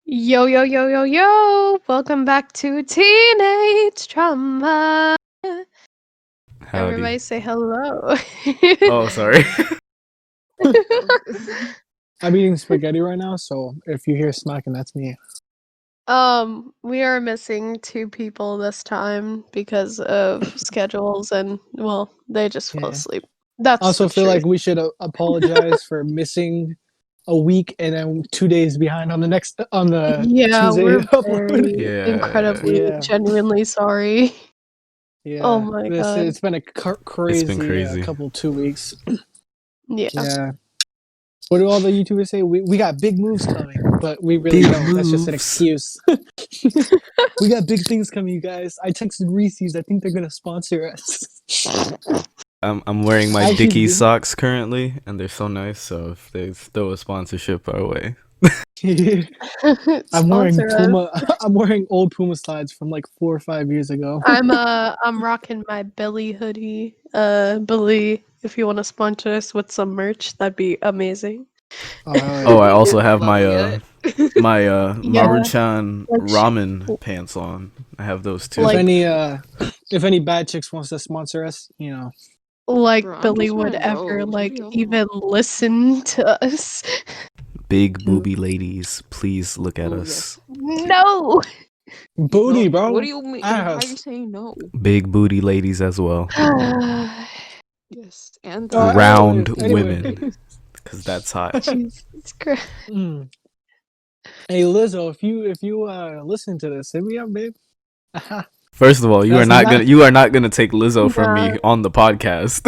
Yo, yo, yo, yo, yo! Welcome back to Teenage Trauma. Howdy. Everybody say hello. Oh, sorry. I'm eating spaghetti right now, so if you hear smacking, that's me. We are missing two people this time because of schedules and, well, they just fell Yeah. asleep. I That's also the feel truth. like we should apologize for missing a week and then 2 days behind on the Yeah, Tuesday we're upload. very Yeah. incredibly, Yeah. genuinely sorry. Oh Yeah, my god. it's been a It's been crazy crazy. couple 2 weeks. Yeah. Yeah. What do all the YouTubers say? We got big moves coming, but we really Big don't. That's just an moves. excuse. We got big things coming, you guys. I texted Reese's. I think they're gonna sponsor us. I'm wearing my Actually, Dickies socks currently, and they're so nice. So if they throw a sponsorship our way, I'm wearing Sponsor us. Puma. I'm wearing old Puma slides from like 4 or 5 years ago. I'm rocking my Billy hoodie. Billy, if you want to sponsor us with some merch, that'd be amazing. oh, I also have my Yeah. Maruchan Like, ramen pants on. I have those too. Like- if any bad chicks wants to sponsor us, like Bro, I'm Billy just would wearing ever those. like What do you even want? listen to us. Big booby ladies, please look at Oh, us. No. booty, bro. What do you mean? How are you saying no? Big booty ladies as well. Yes, and Round anyway. women, because that's hot. Jesus Christ. Hey Lizzo, if you listen to this, hit me up, babe. First of all, you are That's not gonna take Lizzo from me on the podcast.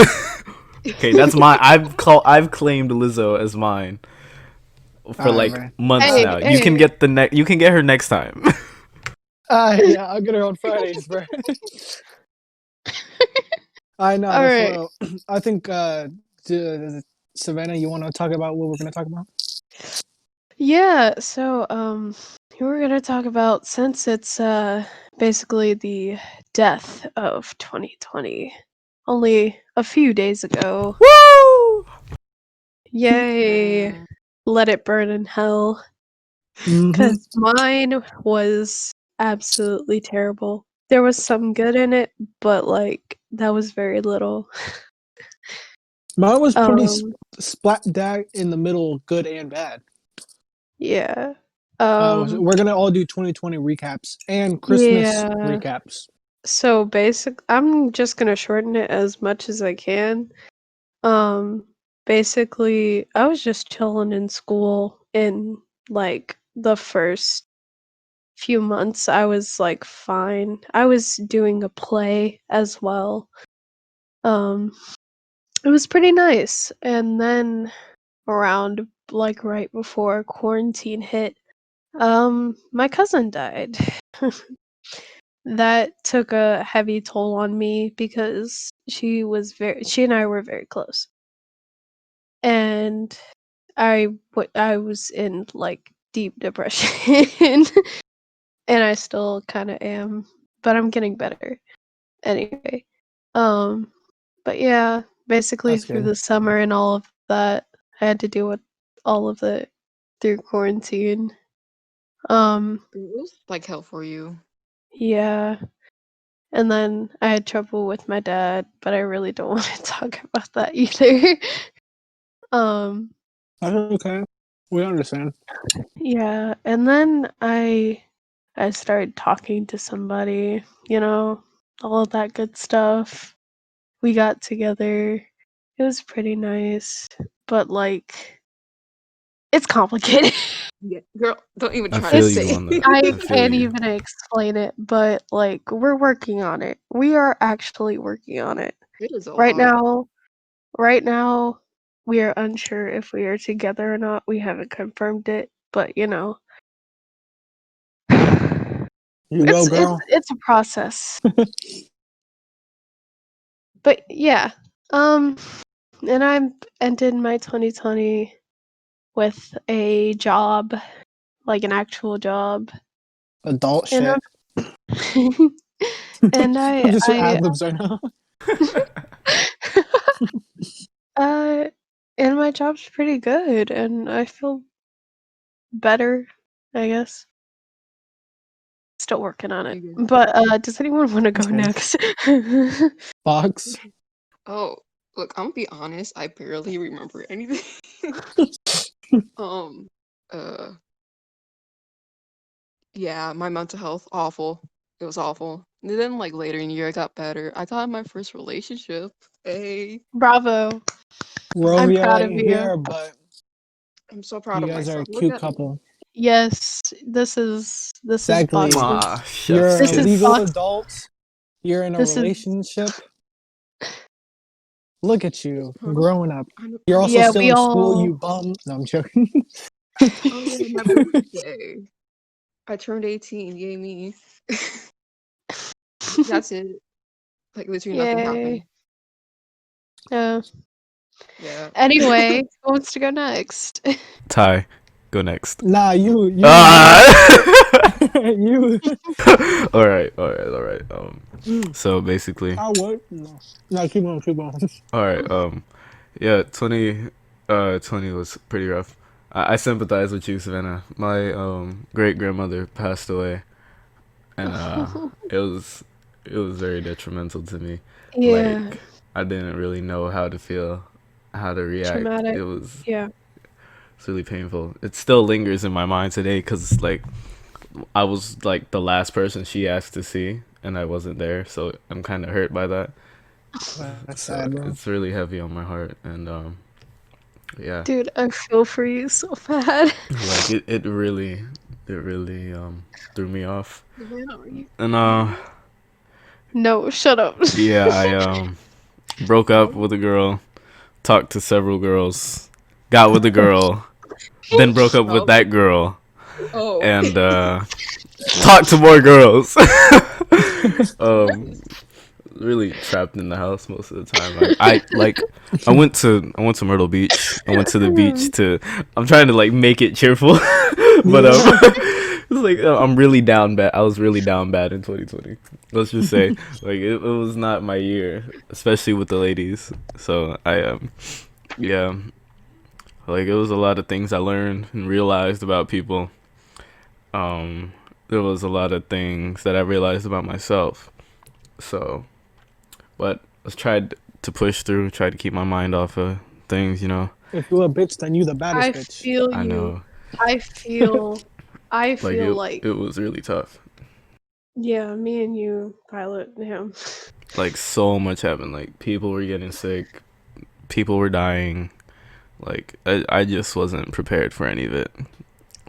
Okay, that's mine. I've claimed Lizzo as mine for months Hey, now. hey. You can get you can get her next time. Yeah, I'll get her on Fridays, bro. I know. All right. Well, I think Savannah, you want to talk about what we're gonna talk about? Yeah, so we're gonna talk about, since it's basically the death of 2020, only a few days ago. Woo! Yay! Let it burn in hell. Mhm. Because mine was absolutely terrible. There was some good in it, but like that was very little. Mine was pretty Um, splat dab in the middle, good and bad. yeah. We're gonna all do 2020 recaps and Christmas Yeah. recaps. So I'm just gonna shorten it as much as I can. Basically, I was just chilling in school in like the first few months. I was like fine. I was doing a play as well. It was pretty nice. And then around like right before quarantine hit, my cousin died. That took a heavy toll on me because she and I were very close. And I was in like deep depression. And I still kind of am, but I'm getting better. Anyway, but yeah, basically That's through good. the summer and all of that, I had to deal with all of it through quarantine. It was like hell for you. Yeah. And then I had trouble with my dad, but I really don't want to talk about that either. That's okay. We understand. Yeah, and then I started talking to somebody, all of that good stuff. We got together. It was pretty nice, but like it's complicated. Yeah, girl, don't even I try feel to you say. on that. I I feel can't you. even explain it, but like we're working on it. We are actually working on it. It is a Right lot. now, we are unsure if we are together or not. We haven't confirmed it, but You go, it's girl. it's a process. But yeah, and I'm ended my 2020 with a job, like an actual job, Adult and shit. and I'm just your ad libs right now. uh, and my job's pretty good, and I feel better I guess. Still working on it. You But does anyone want to go Okay. next? Fox. Oh, look, I'm gonna be honest. I barely remember anything. um, uh, yeah, my mental health awful. It was awful. And then like later in the year, it got better. I thought my first relationship. Hey, Bravo. I'm Romeo proud of ain't you. here, but I'm so proud you of guys are a myself. Look cute at me. couple. Yes, this is Exactly. Fox's. You're Chef's This a is legal kiss. Fox. adult. You're in a This is relationship. Look at you, Huh? growing up. I'm, You're I'm also yeah. so. still We in school, all you bum. No, I'm joking. Oh yeah, my birthday. I turned 18. Yay me. That's it. Like literally nothing happened. yay. Uh, Yeah. anyway, who wants to go next? Ty, go next. Nah, you. Ah! You. all right. So basically, I would. No. No, keep on, keep on. all right. Yeah, 2020 was pretty rough. I sympathize with you, Savannah. My great grandmother passed away, and it was very detrimental to me. Yeah, Like I didn't really know how to feel, how to react. traumatic. It was Yeah, it's really painful. It still lingers in my mind today because like I was like the last person she asked to see, and I wasn't there, so I'm kind of hurt by that. That's So sad, bro. it's really heavy on my heart, and yeah, dude, I feel for you so bad. like it really threw me off, Savannah, are you and crying? No, shut up. yeah, I broke up Oh. with a girl, talked to several girls, got with a girl, then broke up with Oh. that girl, Oh. and talked to more girls. um really trapped in the house most of the time. I like I went to Myrtle Beach. I went to the beach to I'm trying to like make it cheerful. But Yeah. it's like I'm really down bad. I was really down bad in 2020. Let's just say like it was not my year, especially with the ladies. So I yeah, like it was a lot of things I learned and realized about people. Um there was a lot of things that I realized about myself. So but I tried to push through, tried to keep my mind off of things, you know. If you a bitch, then you the baddest I bitch. feel I you. know, I feel. I like feel it, like. it was really tough. Yeah, me and you, Pilot, him. Like so much happened. Like people were getting sick, people were dying. Like I just wasn't prepared for any of it.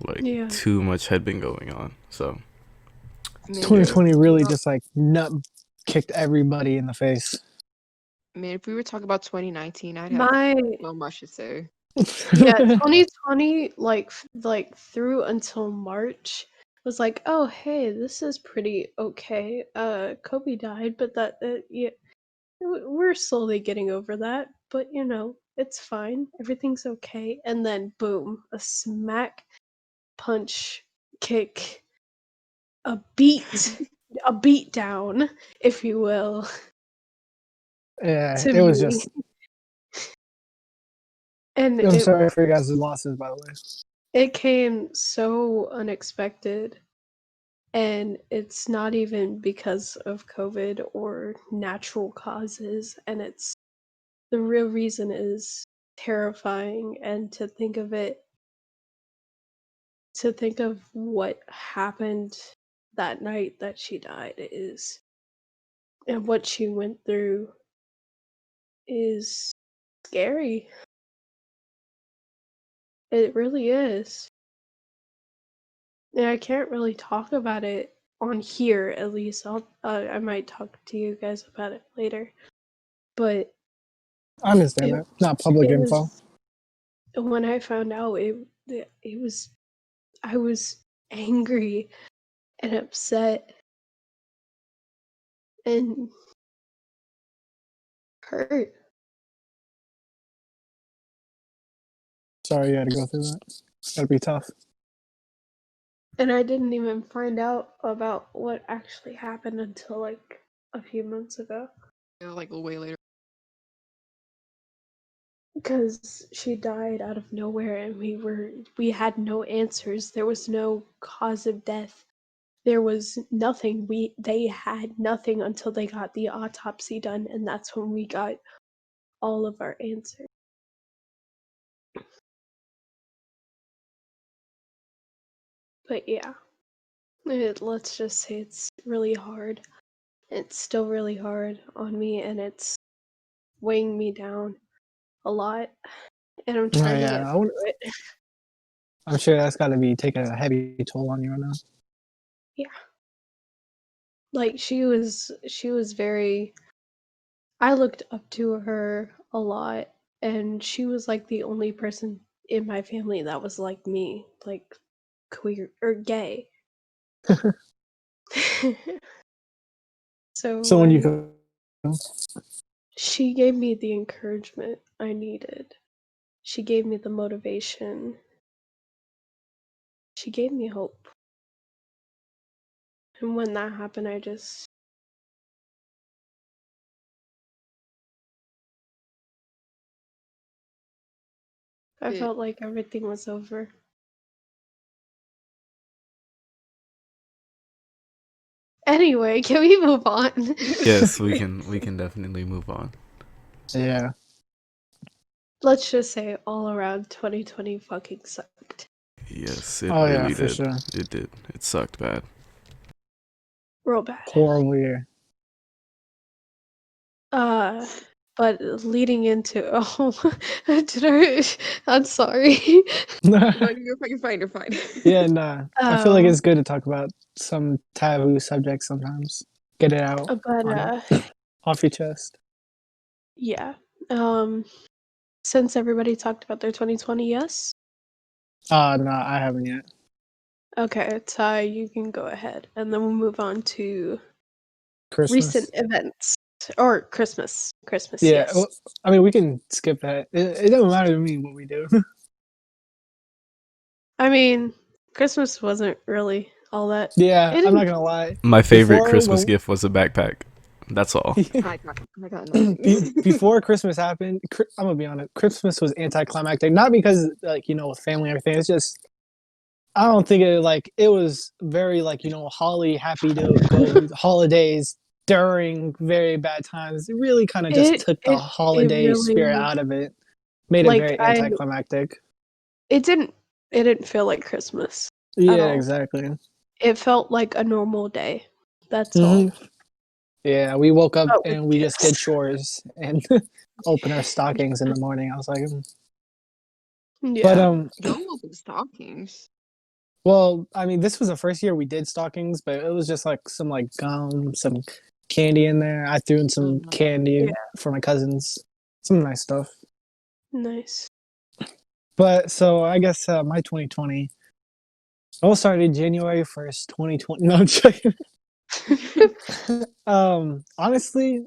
Like Yeah. too much had been going on. So Man, if we were 2020 talking really about just like nut kicked everybody in the face. man, if we were talking about 2019, I'd have My so much to say. yeah, 2020 like through until March was like, oh hey, this is pretty okay. Kobe died, but yeah, we're slowly getting over that. But you know, it's fine. Everything's okay. And then boom, a smack punch kick, a beat down, if you will, Yeah, to it was me. just. And I'm it sorry for your guys' losses, by the way. it came so unexpected, and it's not even because of COVID or natural causes, and it's the real reason is terrifying, and to think of what happened that night that she died is and what she went through is scary. It really is. And I can't really talk about it on here, at least. I might talk to you guys about it later. But I understand it that. Not public it info. was when I found out it was I was angry and upset and hurt. Sorry you had to go through that. That'd be tough. And I didn't even find out about what actually happened until like a few months ago. Yeah, like way later. because she died out of nowhere and we had no answers. There was no cause of death. There was nothing. They had nothing until they got the autopsy done, and that's when we got all of our answers. But yeah, let's just say it's really hard. It's still really hard on me, and it's weighing me down a lot, and I'm Oh trying to yeah, get through it. I'm sure that's got to be taking a heavy toll on you right now. Yeah. Like she was very I looked up to her a lot, and she was like the only person in my family that was like me, like queer or gay. So So when you go, she gave me the encouragement I needed. She gave me the motivation. She gave me hope. And when that happened, I It, felt like everything was over. Anyway, can we move on? Yes, we can definitely move on. yeah. Let's just say all around 2020 fucking sucked. Yes, it Oh yeah, really for did. sure. It did. It sucked bad. Real bad. Horrible year. Uh, but leading into did I'm sorry. no, you're fine. You're fine. Yeah, nah. I feel like Um, it's good to talk about some taboo subjects sometimes. Get it out but on off your chest. yeah. Um, since everybody talked about their 2020, yes. No, I haven't yet. Okay, Ty, you can go ahead, and then we'll move on to recent Christmas. events or Christmas. Christmas, Yeah, yes. well, I mean we can skip that. It doesn't matter to me what we do. I mean, Christmas wasn't really all that. Yeah, It I'm didn't. not gonna lie. My favorite Before Christmas when gift was a backpack. That's all. I got nothing. before Christmas happened, I'm gonna be honest. Christmas was anticlimactic, not because like with family and everything. It's just I don't think it was very holly happy to go holidays during very bad times. It really kind of just It took the it it holiday spirit really out of it, made it like very I anticlimactic. it didn't it didn't feel like Christmas at Yeah, all. exactly. It felt like a normal day. That's hmm all. Yeah, we woke up But with and we just did gifts. chores and opened our stockings in the morning. I was like, but Yeah. Y'all open stockings. well, I mean, this was the first year we did stockings, but it was just like some gum, some candy in there. I threw in some Yeah. candy for my cousins, some nice stuff. Nice. But so I guess my 2020 all started January 1st, 2020. No, I'm joking. Honestly,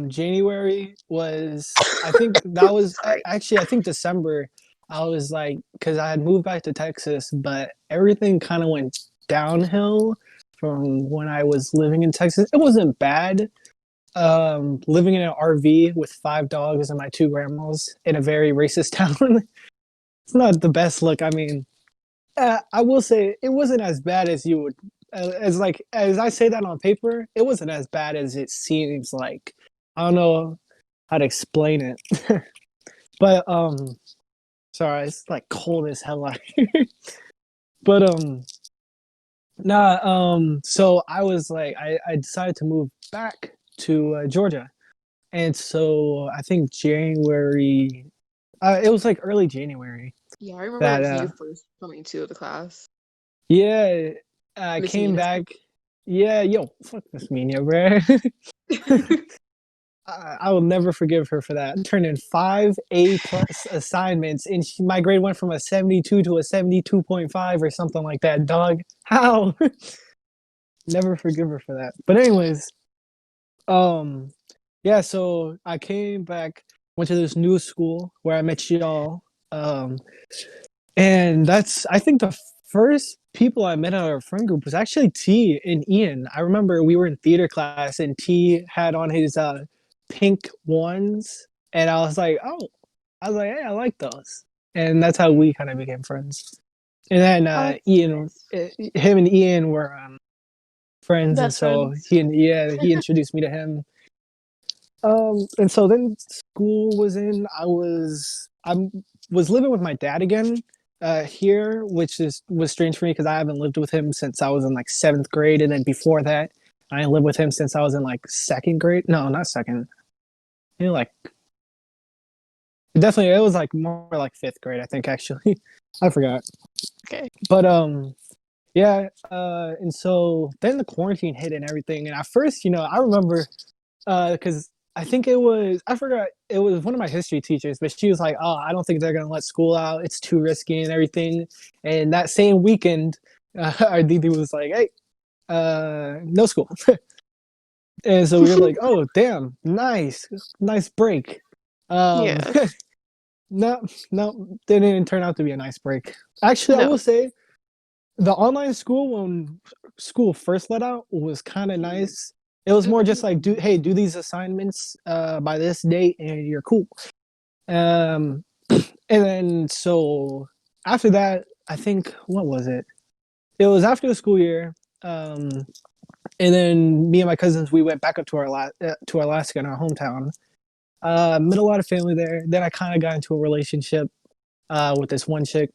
January was, I think that was Sorry. actually, I think December, I was like, because I had moved back to Texas, but everything kind of went downhill from when I was living in Texas. It wasn't bad. Living in an RV with 5 dogs and my 2 grandmas in a very racist town. It's not the best look. I mean, I will say it wasn't as bad as you would as I say that on paper. It wasn't as bad as it seems like. I don't know how to explain it, but sorry, it's like cold as hell out here. But nah, so I was like, I decided to move back to Georgia, and so I think January, it was like early January Yeah, I remember that you first coming to the class. yeah, I Miss came Nina. back. Yeah, yo, fuck Miss Mina, bro. I will never forgive her for that. I turned in 5 A+ assignments, and my grade went from a 72 to a 72.5 or something like that. Dog, how? Never forgive her for that. But anyways, um, yeah. So I came back, went to this new school where I met y'all. Um, And that's, I think, the first people I met at our friend group was actually T and Ian. I remember we were in theater class and T had on his pink ones, and I was like, oh, I was like, hey, I like those, and that's how we kind of became friends. And then Oh, that's Ian, nice. him and Ian were friends, and Best so friends. he introduced me to him. And so then school was in. I was living with my dad again here, which was strange for me because I haven't lived with him since I was in like 7th grade, and then before that, I lived with him since I was in like 2nd grade. No, not second. Like definitely, it was like more like 5th grade, I think. Actually, I forgot. Okay. But yeah. And so then the quarantine hit and everything, and at first, I remember because I think I forgot, it was one of my history teachers, but she was like, "Oh, I don't think they're gonna let school out. It's too risky and everything." And that same weekend, our Didi was like, "Hey, no school." And so we were like, "Oh, damn, nice break." Um, Yeah. no, no, didn't turn out to be a nice break. Actually, I will No. say the online school when school first let out was kind of nice. It was more just like do these assignments by this date and you're cool. Um and then so after that, I think what was it? It was after the school year. And then me and my cousins we went back up to to Alaska in our hometown. Met a lot of family there. Then I kind of got into a relationship with this one chick.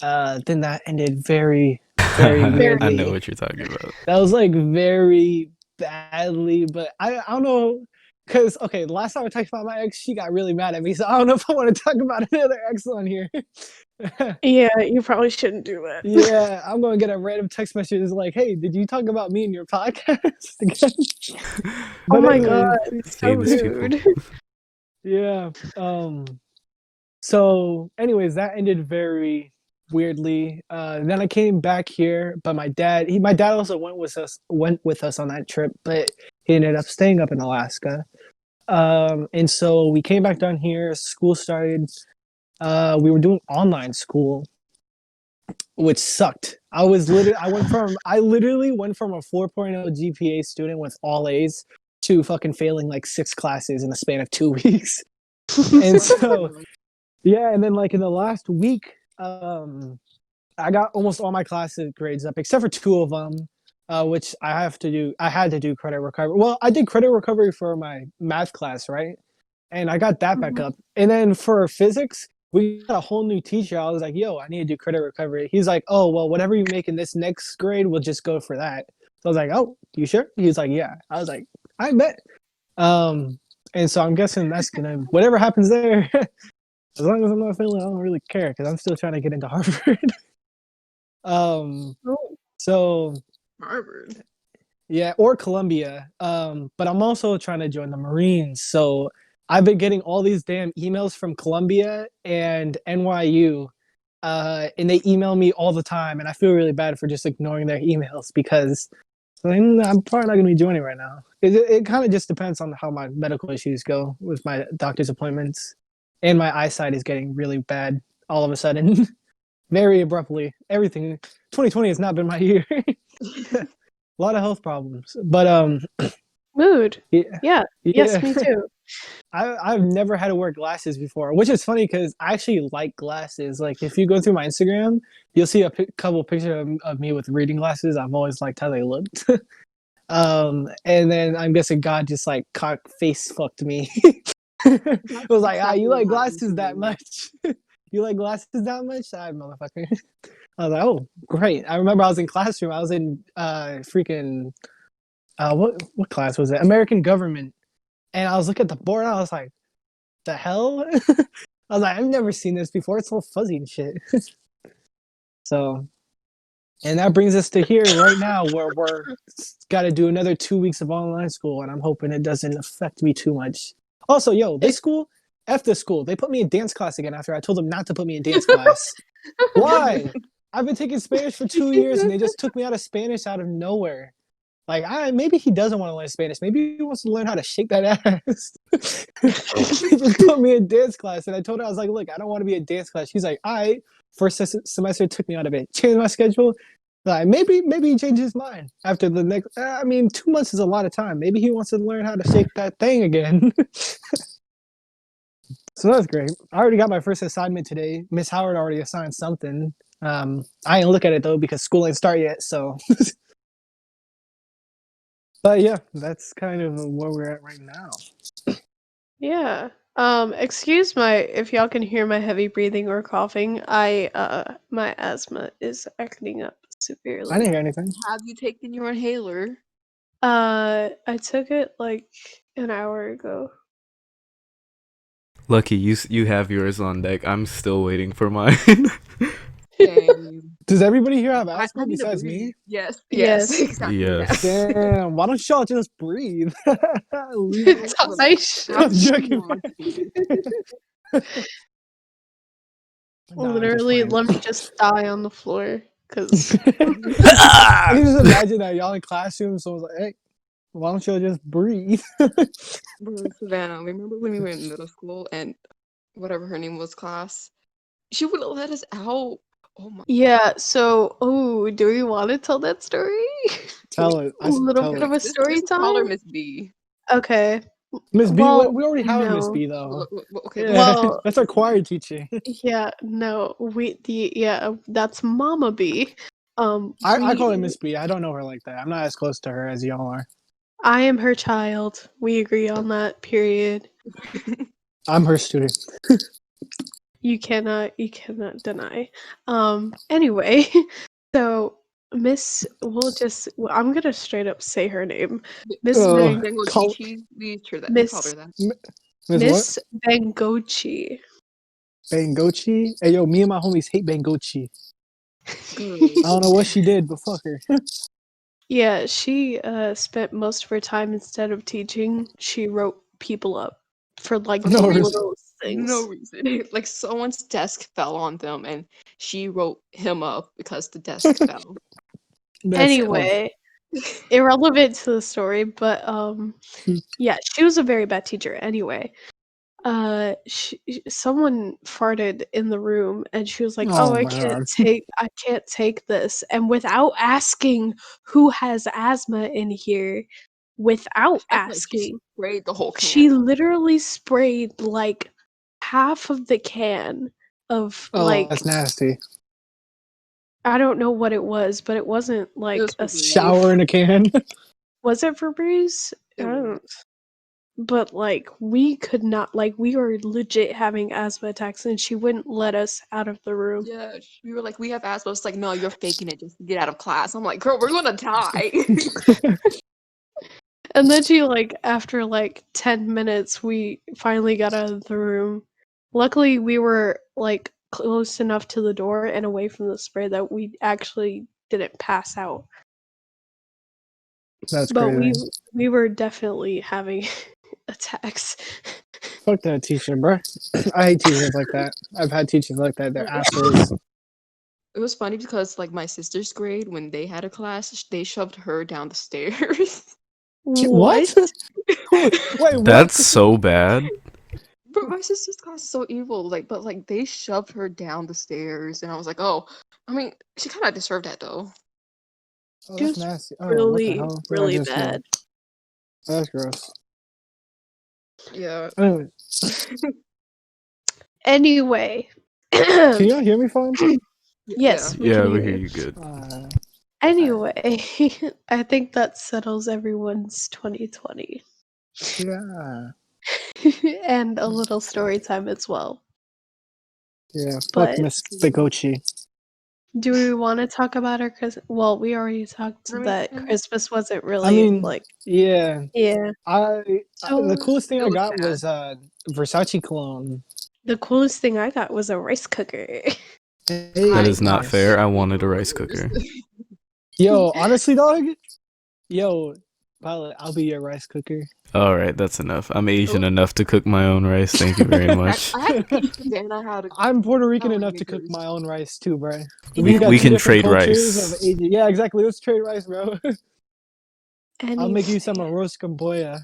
Then that ended very, very Very. I know weirdly. what you're talking about. That was like very badly, but I don't know. Cause okay, the last time I talked about my ex, she got really mad at me. So I don't know if I want to talk about another ex on here. Yeah, you probably shouldn't do that. Yeah, I'm gonna get a random text message like, "Hey, did you talk about me in your podcast again?" Oh But my god, anyways, so Famous people. rude. yeah. So anyways, that ended very weirdly. Then I came back here, but my dad also went with us on that trip, but he ended up staying up in Alaska. And so we came back down here, school started. We were doing online school, which sucked. I literally went from a 4.0 GPA student with all A's to fucking failing like 6 classes in a span of 2 weeks. And so yeah, and then like in the last week, I got almost all my classes grades up except for 2 of them, which I had to do credit recovery. Well, I did credit recovery for my math class, right? And I got that back Mhm. up. And then for physics, we got a whole new teacher. I was like, "Yo, I need to do credit recovery." He's like, "Oh, well, whatever you make in this next grade, we'll just go for that." So I was like, "Oh, you sure?" He was like, "Yeah." I was like, "I bet." Um, and so I'm guessing that's gonna whatever happens there. As long as I'm not failing, I don't really care because I'm still trying to get into Harvard. um, Oh, so Harvard. yeah, or Columbia. But I'm also trying to join the Marines. So I've been getting all these damn emails from Columbia and NYU. And they email me all the time, and I feel really bad for just ignoring their emails because I'm probably not going to be joining right now. It kind of just depends on how my medical issues go with my doctor's appointments, and my eyesight is getting really bad all of a sudden, very abruptly. Everything 2020 has not been my year. A lot of health problems, but mood. yeah, Yeah. Yes, yeah. me too. I've never had to wear glasses before, which is funny because I actually like glasses. Like if you go through my Instagram, you'll see a couple pictures of me with reading glasses. I've always liked how they looked. And then I'm guessing God just like cock face fucked me. It was That's like, ah, exactly you what like happened to glasses that me. much? You like glasses that much? I motherfucker. I was like, oh, great. I remember I was in classroom. I was in freaking what class was it? American government. And I was looking at the board. And I was like, the hell? I was like, I've never seen this before. It's all fuzzy and shit. So, and that brings us to here right now, where we're got to do another 2 weeks of online school, and I'm hoping it doesn't affect me too much. Also, yo, It- this school, F this school, they put me in dance class again after I told them not to put me in dance class. Why? I've been taking Spanish for 2 years, and they just took me out of Spanish out of nowhere. Like, maybe he doesn't want to learn Spanish. Maybe he wants to learn how to shake that ass. He just put me in dance class, and I told her, I was like, "Look, I don't want to be in dance class." She's like, "I first semester took me out of it, changed my schedule." Like maybe he changed his mind after the next. I mean, 2 months is a lot of time. Maybe he wants to learn how to shake that thing again. So that's great. I already got my first assignment today. Miss Howard already assigned something. I ain't look at it though because school ain't start yet. So, but yeah, that's kind of where we're at right now. Yeah. Excuse my if y'all can hear my heavy breathing or coughing. My asthma is acting up I severely. didn't hear anything. Have you taken your inhaler? I took it like an hour ago. Lucky, you have yours on deck. I'm still waiting for mine. Same. Does everybody here have I asthma need to besides breathe. me? Yes, Yes. exactly. Yes. Damn, why don't y'all just breathe? Leave it. Yes. I should How I'm do you joking. want to? Nah, I'm just literally playing. let me just die on the floor because I can just imagine that y'all in classroom, someone's like, hey, why don't y'all just breathe? Bro, Savannah, remember when we were in middle school and whatever her name was class, she wouldn't let us out. Oh my, yeah. So, oh, do we want to tell that story? Tell it. A little Tell bit it. of a story just call her time. Miss B. Okay. Miss B, Well, we already have a Miss no. B though. Okay, but Yeah, Well, that's our choir teacher. yeah, no. That's Mama B. I call her Miss B. I don't know her like that. I'm not as close to her as y'all are. I am her child. We agree on that. Period. I'm her student. You cannot deny. Anyway, so I'm gonna straight up say her name. Miss Oh, Van Dango Chi call Chi, we called Miss her that. Miss what? Miss Bangochi. Bangochi? Hey yo, me and my homies hate Bangochi. Girl. I don't know what she did, but fuck her. Yeah, she spent most of her time instead of teaching, she wrote people up for like the No reason. littlest No things. reason. Like someone's desk fell on them and she wrote him up because the desk fell. That's tough. Anyway, irrelevant to the story, but yeah, she was a very bad teacher anyway. Someone farted in the room and she was like, "Oh, Oh my god. I can't take this." And without asking who has asthma in here, without I feel like she asking, sprayed the whole she can. literally sprayed like half of the can of Oh, like that's nasty. I don't know what it was, but it wasn't It like was a Febreze. Shower safe. in a can. Was it Febreze? I It was. don't. But like we could not like we were legit having asthma attacks and she wouldn't let us out of the room. Yeah, we were like, we have asthma. It's like, no, you're faking it just to get out of class. I'm like, girl, we're gonna die. And then she like after like 10 minutes we finally got out of the room. Luckily we were like close enough to the door and away from the spray that we actually didn't pass out. That's But crazy. we were definitely having attacks. Fuck that teacher, bro. I hate teachers like that. I've had teachers like that. They're assholes. It was funny because like my sister's grade, when they had a class, they shoved her down the stairs. What? What? Wait, what? That's so bad. But my sister's class is so evil. Like, but like they shoved her down the stairs, and I was like, oh, I mean, she kind of deserved that though. Oh, She that's was nasty. Oh, what the really, hell? Did I really just hear? bad. That's gross. Yeah. Anyway, Anyway. can y'all hear me fine? Yeah. Yes, we Yeah, can we hear hear you. you good. Anyway, I think that settles everyone's 2020. Yeah. And a little story time as well. Yeah. Fuck But Miss Bigochi. do we want to talk about our Christmas? Well, we already talked I mean, that Christmas wasn't I really mean, like, yeah. yeah. The So coolest thing it I was got sad. was Versace cologne. the coolest thing I got was a rice cooker. That Hey, I is not got nice. fair. I three wanted a rice cookers. cooker. Yo, honestly, dog. Yo, Violet, I'll be your rice cooker. All right, that's enough. I'm It Asian was- enough to cook my own rice. Thank you very much. I had to teach Savannah I'm Puerto how Rican to enough to make cook hers. my own rice too, bro. We We got we two can different trade cultures of rice. Asian. Yeah, exactly. Let's trade rice, bro. I'll make you some Anyway, arroz con pollo.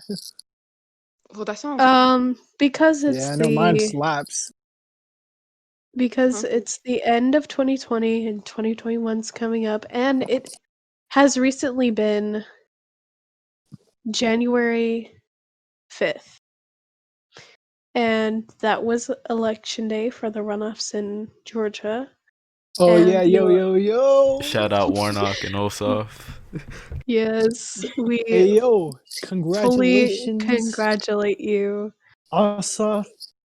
Well, that sounds. because Yeah, I know mine slaps. Huh? it's the end of 2020 and 2021's coming up, and it has recently been January 5th. and that was election day for the runoffs in Georgia. Oh And yeah, yo. Shout out Warnock and Ossoff. yes, we Hey yo, fully congratulations, congratulate you. Ossoff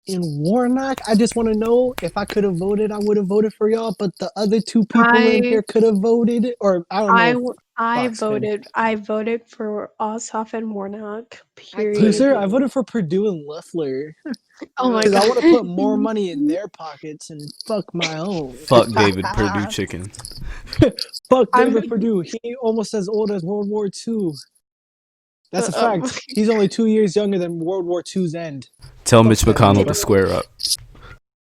and Warnock. I just want to know if I could have voted, I would have voted for y'all, but the other two people in I here could have voted, or I don't know I if w- I Fox can. voted for Ossoff and Warnock. I Period. Sir, couldn't. I voted for Purdue and Loeffler Oh my because I god. want to put more money in their pockets and fuck my own. Fuck David Perdue chicken. Fuck I'm David Perdue. He almost as old as World War II. That's a um, fact. He's only 2 years younger than World War II's end. Tell Fuck Mitch that McConnell nigga, to bro. square up.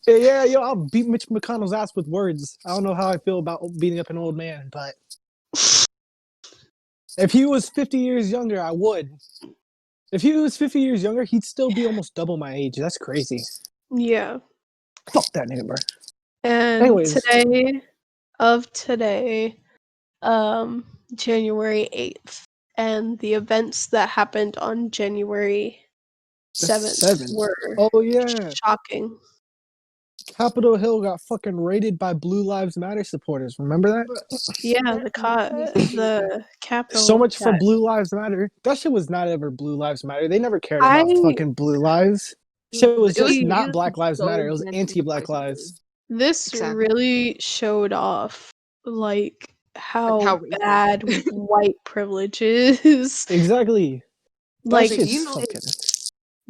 Yeah, yo, I'll beat Mitch McConnell's ass with words. I don't know how I feel about beating up an old man, but if he was 50 years younger, I would. If he was 50 years younger, he'd still be almost double my age. That's crazy. yeah. Fuck that nigga, bro. And Anyways, today, January 8th, and the events that happened on January the 7th 7th. were Oh, yeah. shocking. Capitol Hill got fucking raided by Blue Lives Matter supporters. Remember that? Yeah, That makes me so the So Capitol much for got Blue Lives Matter. That shit was not ever Blue Lives Matter. They never cared I about fucking Blue Lives. Shit was it was just not used Black Lives so Matter. It was against the anti-Black Black Lives. this Exactly. really showed off like Like how how racist. bad white privilege is. Exactly. That Like shit's you know, fucking.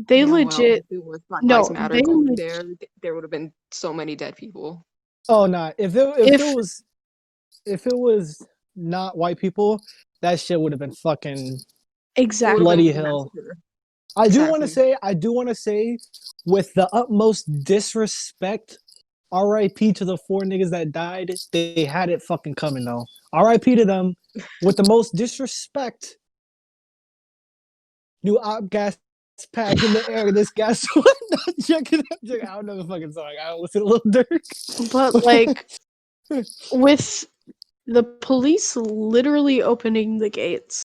they damn well, legit if it was Black Lives no, Matter they going le- there, there would have been so many dead people. Oh nah. if If it was not white people, that shit would have been fucking It would have been bloody exactly a hell. massacre. I do want Exactly. to say, with the utmost disrespect, R.I.P. to the 4 niggas that died. They had it fucking coming though. R.I.P. to them. With the most disrespect, new op gas pack in the air. This gas one. Check it out. I don't know the fucking song. I don't listen to Lil Durk. but like with the police literally opening the gates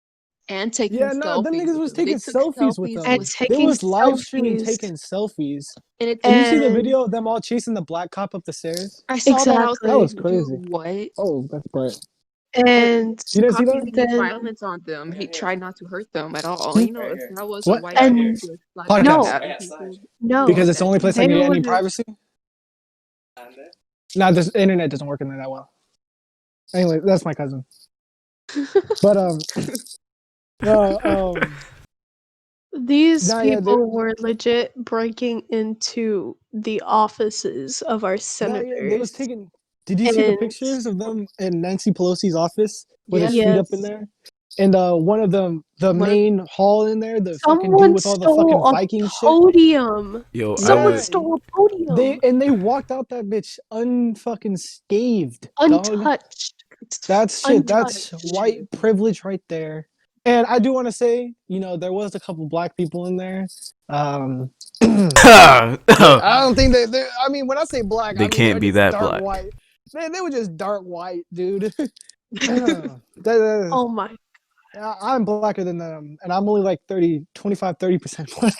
And taking Yeah, nah, them selfies niggas with was them. They taking took selfies with selfies them. and with, They taking was live streaming selfies taking selfies. and it. And you see the and video of them all chasing the black cop up the stairs? I saw that. I was That like, was exactly dude, crazy. what? Oh, that's bright. and You The didn't see cop that? didn't use then violence on them. He tried not to hurt them at all. Hmm? You know, if that was a What? white cop and just flat out Podcast. no stabbing people, it'd be Because no it's the dead only place I they can get any would have privacy? Nah, this internet doesn't work in there that well. Anyway, that's my cousin. But um these nah, yeah, people were legit breaking into the offices of our they was senators taking. Did you see the and pictures of them in Nancy Pelosi's office with his Yes. feet up in yes, there? And one of them, the One of main hall in there, the fucking dude someone with all the fucking stole a Viking shit. podium. Yo, I Someone Yeah, would. stole a podium. they walked out that bitch unfucking scathed, dog. Untouched. That's shit. That's Untouched. white privilege right there. And I do want to say, there was a couple black people in there. But I don't think they. I mean, when I say black, I They mean they're can't be just that dark black. white. They were just dark white, dude. Oh my. I'm blacker than them, and I'm only like 30% black.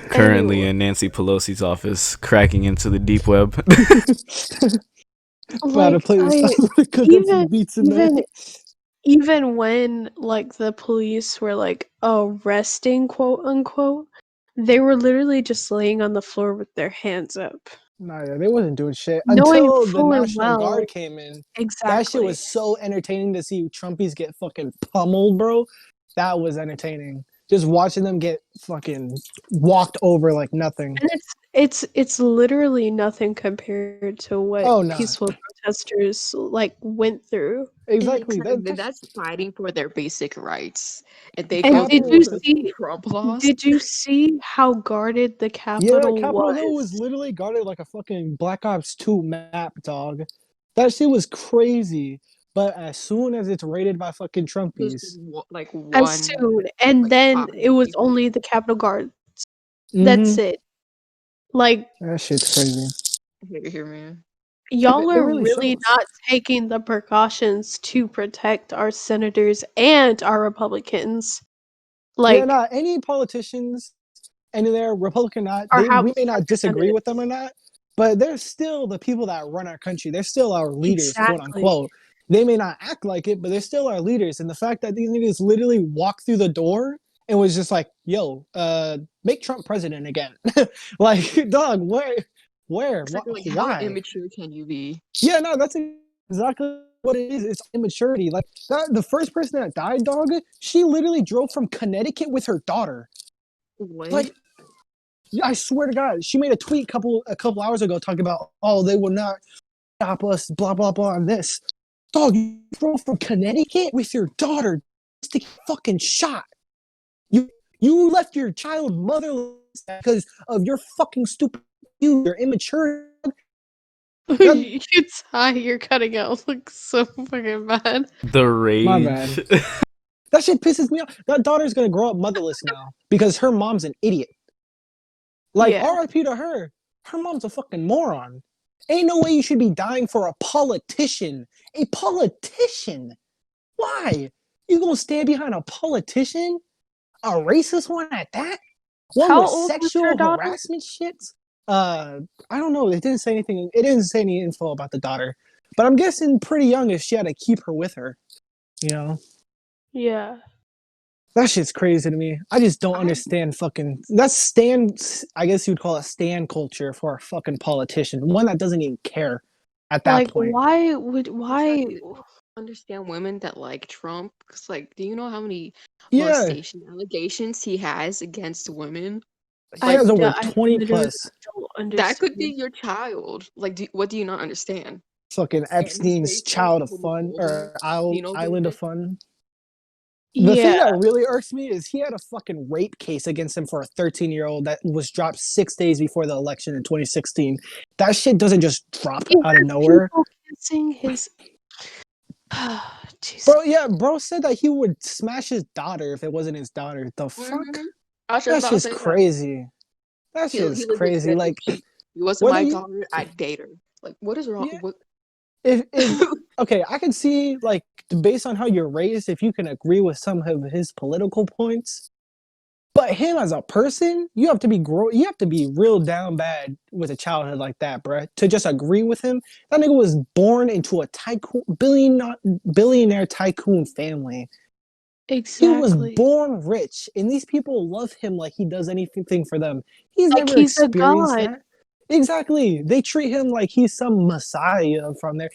Currently Anyway, in Nancy Pelosi's office, cracking into the deep web. About to like play this, cook up even some beats in there. even even when like the police were like arresting quote unquote, they were literally just laying on the floor with their hands up, Nah, yeah, they wasn't doing shit knowing until the fully National well Guard came in. That shit exactly. was so entertaining to see Trumpies get fucking pummeled, bro. That was entertaining. Just watching them get fucking walked over like nothing. And it's literally nothing compared to what Oh no, peaceful protesters like went through. exactly. exactly, that's fighting for their basic rights, and they And go did through Capitol you because see Trump lost. did you see how guarded the Yeah, Capitol Capitol Hill was was? literally guarded like a fucking Black Ops 2 map, dog. That shit was crazy. But as soon as it's raided by fucking Just Trumpies, like As one, soon, and like then it 500 was people. only the Capitol Guard. mm-hmm, That's it. Like, that shit's crazy. Here, man. y'all It are really really shows. not taking the precautions to protect our senators and our Republicans. Yeah, Like, nah, any politicians, and they're Republican or not, Or we may House not disagree with them or Representatives. not, but they're still the people that run our country. They're still our leaders, quote Exactly. unquote. They may not act like it, but they're still our leaders. And the fact that these niggas literally walked through the door and was just like, "Yo, make Trump president again." Like, dog, where, Exactly. Like, how why? immature can you be? Yeah, no, that's exactly what it is. It's immaturity. Like that, the first person that died, dog, she literally drove from Connecticut with her daughter. What? Like, I swear to God, she made a tweet a couple hours ago talking about, oh, they will not stop us, blah blah blah, on this. Dog, you drove from Connecticut with your daughter just to get fucking shot. You left your child motherless because of your fucking stupid, your immature. You're cutting out like so fucking bad. The My bad. rage. That shit pisses me off. That daughter's gonna grow up motherless now because her mom's an idiot. Like, Yeah. RIP to her. Her mom's a fucking moron. Ain't no way you should be dying for a politician. A politician? Why? You gonna stand behind a politician? A racist one at that? One How with old was her sexual daughter? harassment shit? I don't know. It didn't say anything. It didn't say any info about the daughter. But I'm guessing pretty young if she had to keep her with her. You know? Yeah. That shit's crazy to me. I just don't understand fucking. That's stand. I guess you'd call it stand culture for a fucking politician. One that doesn't even care at that Like, point. why? Exactly. Understand women that like Trump? Because, like, do you know how many Yeah, molestation allegations he has against women? he Like, has over I 20 literally plus. don't that could be understand. your child. Like, what do you not understand? Fucking And he's Epstein's faithful, child of fun homophobic, or island of xenophobic. fun. The thing Yeah. that really irks me is he had a fucking rape case against him for a 13-year-old that was dropped 6 days before the election in 2016. That shit doesn't just drop He out of has nowhere. people kissing his. Jesus. Bro, yeah, bro said that he would smash his daughter if it wasn't his daughter. The fuck? Mm-hmm. I was just That's about to just say that. crazy. That's He just legit crazy. said Like, if he wasn't whether my you, daughter, I'd date her. Like, what is wrong? yeah, What? if okay, I can see, like, based on how you're raised, if you can agree with some of his political points. But him as a person, you have to be real down bad with a childhood like that, bruh, to just agree with him. That nigga was born into a billionaire tycoon family. He was Exactly. born rich, and these people love him like he does anything for them. He's Like never he's a experienced god. that. Exactly. They treat him like he's some messiah from there.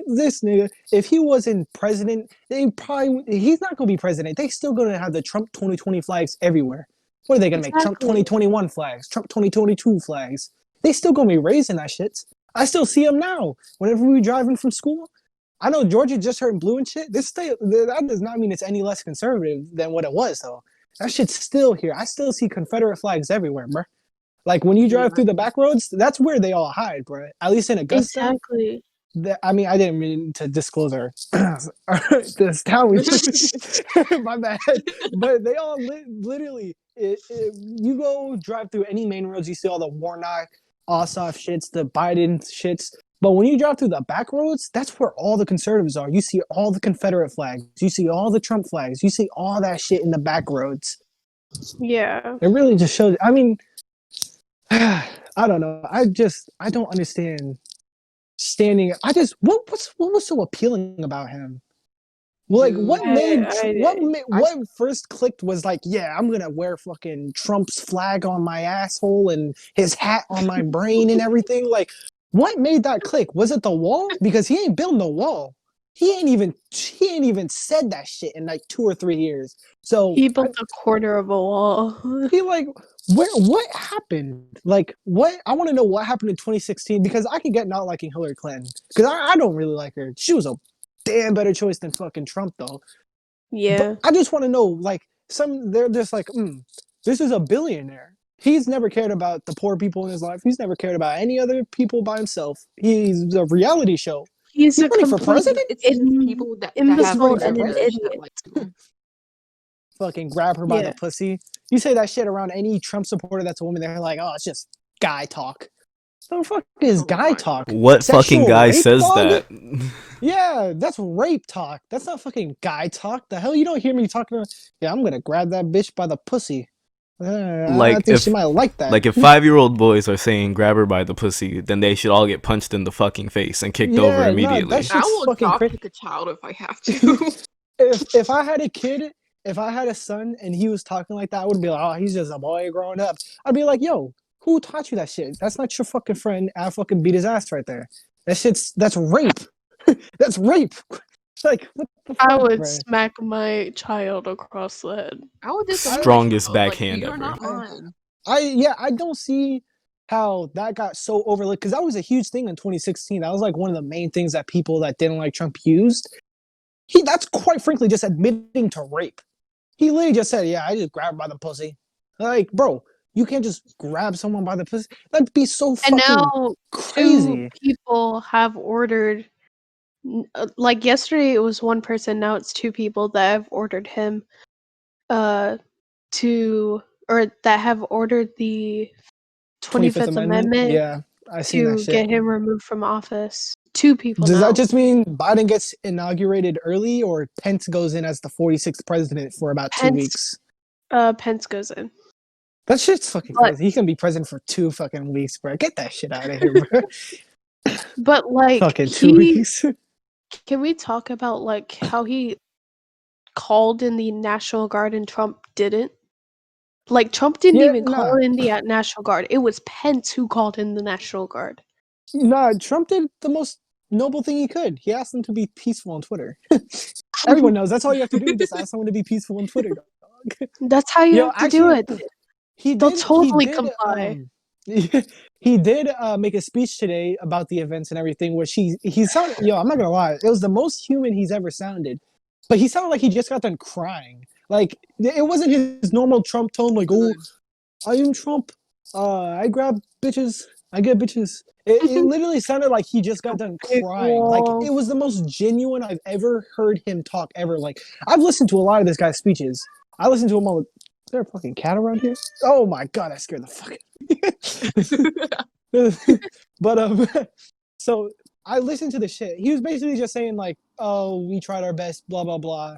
This nigga, if he wasn't president, he's not gonna be president. They still gonna have the Trump 2020 flags everywhere. What are they gonna make? Trump Exactly. 2021 flags, Trump 2022 flags. They still gonna be raising that shit. I still see them now. Whenever we driving from school, I know Georgia just heard blue and shit. That does not mean it's any less conservative than what it was, though. That shit's still here. I still see Confederate flags everywhere, bro. Like when you Yeah, drive through the back roads, that's where they all hide, bro. At least in Augusta. Exactly. I mean, I didn't mean to disclose this town we live in. My bad. But they all literally, you go drive through any main roads, you see all the Warnock, Ossoff shits, the Biden shits. But when you drive through the back roads, that's where all the conservatives are. You see all the Confederate flags. You see all the Trump flags. You see all that shit in the back roads. Yeah. It really just shows. I mean, I don't know. I don't understand standing. What was so appealing about him? Like dude. what first clicked was like, yeah, I'm gonna wear fucking Trump's flag on my asshole and his hat on my brain and everything. Like, what made that click? Was it the wall? Because he ain't building the wall. He ain't even said that shit in like 2 or 3 years. So He built a quarter of a wall. he like what happened? Like what I want to know what happened in 2016 because I can get not liking Hillary Clinton because I don't really like her. She was a damn better choice than fucking Trump though. Yeah. But I just want to know like they're just like this is a billionaire. He's never cared about the poor people in his life. He's never cared about any other people by himself. He's a reality show. He's He's a running for complete president? It's these people that He's have imbecile running for and an president? privilege that idiot. like him. Fucking grab her by the Yeah. pussy. You say that shit around any Trump supporter that's a woman, they're like, oh, it's just guy talk. The fuck is Oh guy my talk? What fucking Sexual guy rape, says dog? that? Yeah, that's rape talk. That's not fucking guy talk. The hell you don't hear me talking about, yeah, I'm gonna grab that bitch by the pussy. I think she might like that. Like if 5-year-old boys are saying grab her by the pussy, then they should all get punched in the fucking face and kicked over immediately. That I shit's will fucking drop crazy. kick a child if I have to. If I had a kid, if I had a son and he was talking like that, I would be like, oh, he's just a boy growing up. I'd be like, yo, who taught you that shit? That's not your fucking friend. I fucking beat his ass right there. That's rape. That's rape. Like, what the fuck, I would bro? smack my child across the head. I would discipline my Strongest child. Like, backhand you're ever. not mine. I don't see how that got so overlooked because that was a huge thing in 2016. That was like one of the main things that people that didn't like Trump used. That's quite frankly just admitting to rape. He literally just said, "Yeah, I just grabbed by the pussy." Like, bro, you can't just grab someone by the pussy. That'd be so And fucking now crazy. 2 people have ordered. Like yesterday, it was 1 person. Now it's 2 people that have ordered him, or that have ordered the 25th Amendment Yeah, I seen that to shit. get him removed from office. 2 people Does now. that just mean Biden gets inaugurated early, or Pence goes in as the 46th president for about 2 weeks? Pence goes in. That shit's fucking But- crazy. He can be president for 2 fucking weeks, bro. Get that shit out of here, bro. But like, Fucking 2 weeks. can we talk about like how he called in the National Guard and Trump didn't? Like Trump didn't Yeah, even call nah. in the National Guard. It was Pence who called in the National Guard. Nah, Trump did the most noble thing he could. He asked them to be peaceful on Twitter. Everyone knows that's all you have to do. Just ask someone to be peaceful on Twitter, dog. That's how you have to do it. They'll totally comply. He did make a speech today about the events and everything, which he sounded, I'm not gonna lie, it was the most human he's ever sounded. But he sounded like he just got done crying. Like it wasn't his normal Trump tone, like, oh, I am Trump. I grab bitches. I get bitches. It literally sounded like he just got done crying. Like it was the most genuine I've ever heard him talk ever. Like I've listened to a lot of this guy's speeches. I listen to him all. Is there a fucking cat around here? Oh my god, I scared the fuck out. But so I listened to the shit. He was basically just saying like, "Oh, we tried our best, blah blah blah.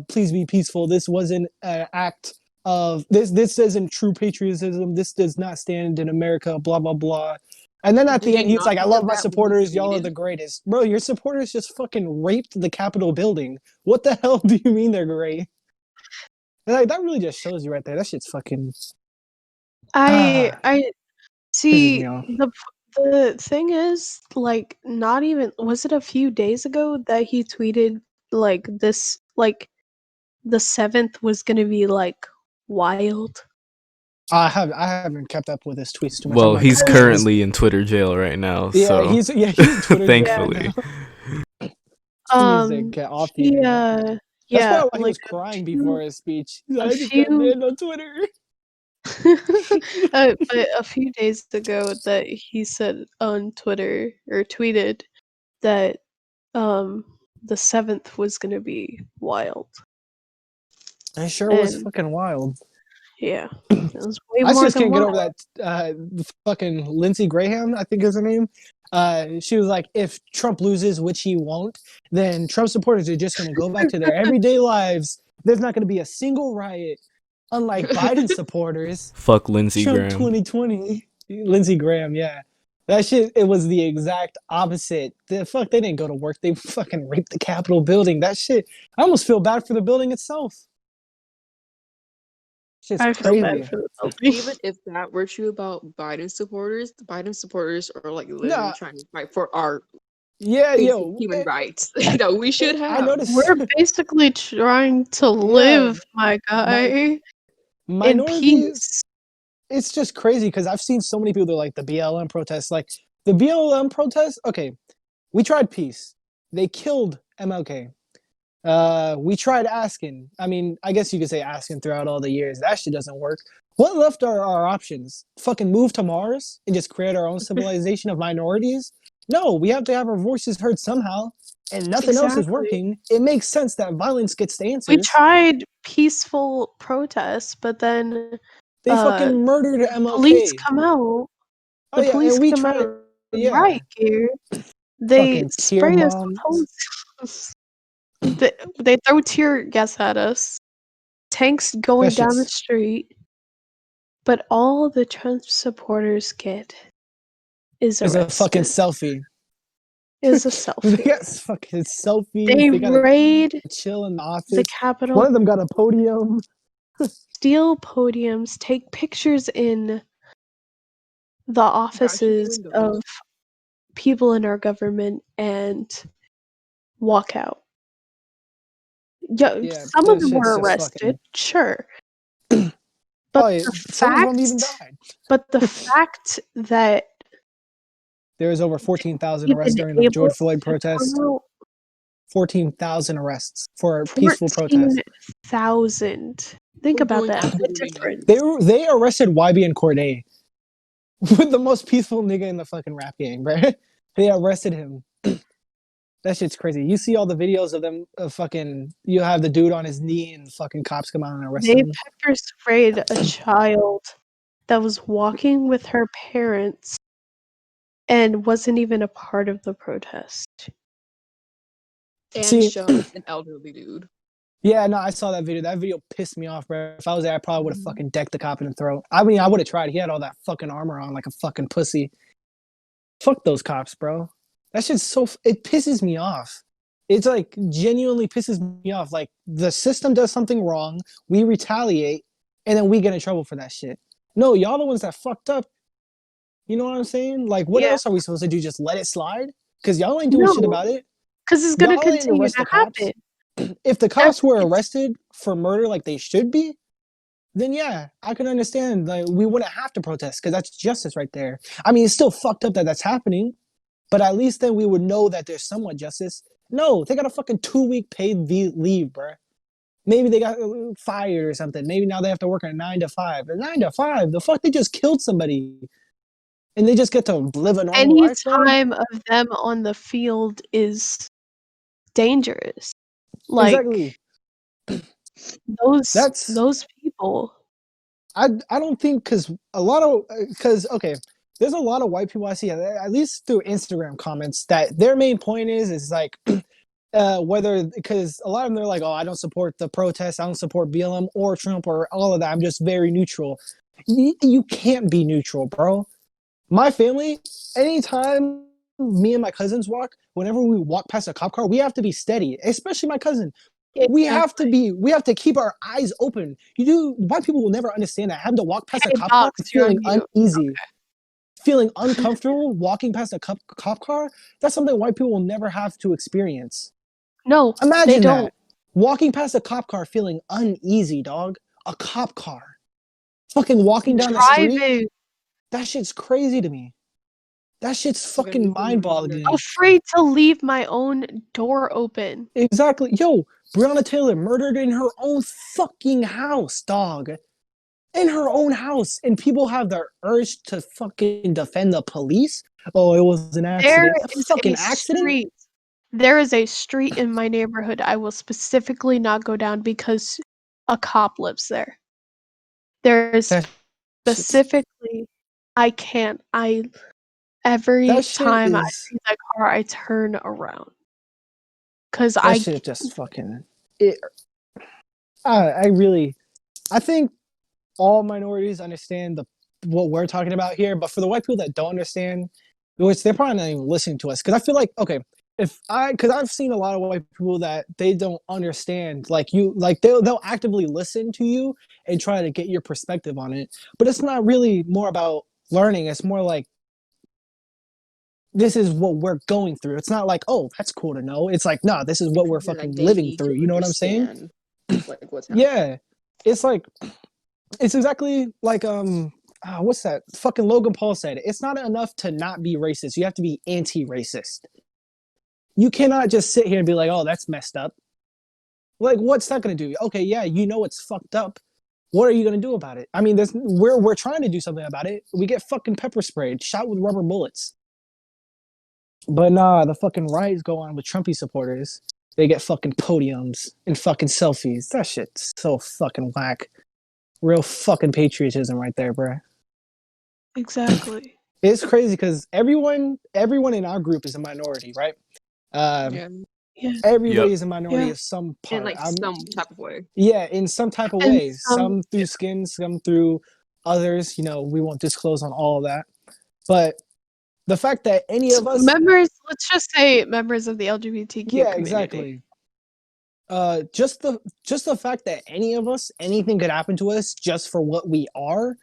Please be peaceful. This wasn't an act of this. This isn't true patriotism. This does not stand in America. Blah blah blah." And then at the end, he's like, "I love my supporters. Y'all are the greatest, bro. Your supporters just fucking raped the Capitol building. What the hell do you mean they're great?" And like that really just shows you right there. That shit's fucking. I see. me off. The thing is, like, not even was it a few days ago that he tweeted like this, like the 7th was gonna be like wild. I haven't kept up with his tweets too much. Well, he's currently in Twitter jail right now. Yeah, so he's in Twitter thankfully. jail now. He needs to get off the internet. That's probably why he was crying before his speech. I just got banned on Twitter. But a few days ago that he said on Twitter or tweeted that the 7th was gonna be wild. It sure was fucking wild. Yeah, it was way I more just than can't get wild. over that fucking Lindsey Graham, I think is her name. She was like, if Trump loses, which he won't, then Trump supporters are just going to go back to their everyday lives. There's not going to be a single riot, unlike Biden supporters. Fuck Lindsey Trump Graham. 2020. Lindsey Graham, yeah. That shit, it was the exact opposite. They didn't go to work. They fucking raped the Capitol building. That shit, I almost feel bad for the building itself. Shit's I crazy. feel bad for the building. Even if that were true about Biden supporters, the Biden supporters are like literally trying to fight for our human rights. We should have. I noticed we're basically trying to live, my guy, in peace. It's just crazy because I've seen so many people that are like the BLM protests. Like the BLM protests, okay, we tried peace. They killed MLK. We tried asking. I mean, I guess you could say asking throughout all the years. That shit doesn't work. What left are our options? Fucking move to Mars and just create our own civilization of minorities? No, we have to have our voices heard somehow, and nothing else is working. It makes sense that violence gets the answers. We tried peaceful protests, but then they fucking murdered MLK. Police come out. The police come out. Right here. They spray us with hose. They throw tear gas at us. Tanks going down the street. But all the Trump supporters get is It's a fucking arrested. selfie. Is a They selfie. got fucking selfies. They They gotta raid chill in the the office. Capitol, One of them got a podium. steal podiums, take pictures in the offices windows. of people in our government, and walk out. Yeah, Yeah, some of that them shit's were just arrested, fucking. sure. Oh, But yeah, the some of them even fact died. but the fact that There was over 14,000 arrests even during the able George Floyd to come protest. out 14,000 arrests for peaceful protest. 14,000. Think For about doing that, the absolutely difference. nothing. They arrested YB and Cordae with the most peaceful nigga in the fucking rap game, bro. They arrested him. That shit's crazy. You see all the videos of them fucking. You have the dude on his knee and fucking cops come out and arrest They him. pepper sprayed a child that was walking with her parents and wasn't even a part of the protest. And See, shoved an elderly dude. yeah, no, I saw that video. That video pissed me off, bro. If I was there, I probably would have fucking decked the cop in the throat. I mean, I would have tried. He had all that fucking armor on like a fucking pussy. Fuck those cops, bro. That shit's so. It pisses me off. It's like genuinely pisses me off. Like the system does something wrong, we retaliate, and then we get in trouble for that shit. No, y'all the ones that fucked up. You know what I'm saying? Like, what Yeah. else are we supposed to do? Just let it slide? Because y'all ain't doing shit No, about it. because it's gonna Y'all ain't continue arrest to the cops. happen. If the cops were It's arrested for murder like they should be, then yeah, I can understand. Like, we wouldn't have to protest because that's justice right there. I mean, it's still fucked up that that's happening, but at least then we would know that there's somewhat justice. No, they got a fucking 2-week paid leave, bruh. Maybe they got fired or something. Maybe now they have to work a 9 to 5. A 9 to 5? The fuck? They just killed somebody. And they just get to live a normal any life, dog? time of them on the field is dangerous. Like Exactly. those That's those people. I don't think because okay, there's a lot of white people I see at least through Instagram comments that their main point is like whether because a lot of them they're like, oh, I don't support the protests, I don't support BLM or Trump or all of that, I'm just very neutral. You can't be neutral, bro. My family, anytime me and my cousins walk, whenever we walk past a cop car, we have to be steady, especially my cousin. Exactly. We have to keep our eyes open. You do white people will never understand that. Having to walk past a Hey, cop car Box, you're on feeling mute. uneasy, feeling uncomfortable walking past a cop car, that's something white people will never have to experience. No, they Imagine don't. that. Walking past a cop car feeling uneasy, dog. A cop car. Fucking walking down the street. Driving, That shit's crazy to me. That shit's Okay, fucking you can mind-boggling. afraid to leave my own door open. Exactly. Yo, Breonna Taylor murdered in her own fucking house, dog. In her own house. And people have the urge to fucking defend the police. Oh, it was an There accident. A is fucking a accident? street. There is a street in my neighborhood I will specifically not go down because a cop lives there. There's That shit's, specifically I can't. Every that shit time I is see that car, I turn around. Cause that shit just fucking it I really I think all minorities understand what we're talking about here, but for the white people that don't understand, which they're probably not even listening to us, because I feel like okay, because I've seen a lot of white people that they don't understand, like you, like they'll actively listen to you and try to get your perspective on it, but it's not really more about learning. It's more like this is what we're going through. It's not like oh that's cool to know. It's like nah, this is what we're yeah, like fucking they living need through. to You know what I'm saying? understand like what's happening. Yeah, it's like it's exactly like what's that fucking Logan Paul said, it's not enough to not be racist, you have to be anti-racist. You cannot just sit here and be like oh that's messed up. Like what's that going to do? Okay, yeah, you know it's fucked up. What are you going to do about it? I mean we're trying to do something about it. We get fucking pepper sprayed, shot with rubber bullets. But nah, the fucking riots go on with Trumpy supporters. They get fucking podiums and fucking selfies. That shit's so fucking whack. Real fucking patriotism right there, bro. exactly. It's crazy because everyone in our group is a minority, right? Yeah, Yeah. Everybody Yep. is a minority Yeah. of some in part. like some type of way. Yeah, in some type of And way. some Some through skin, some through others, we won't disclose on all of that. But the fact that any of us, Let's just say members of the LGBTQ yeah, community. exactly. Just the fact that any of us, anything could happen to us just for what we are,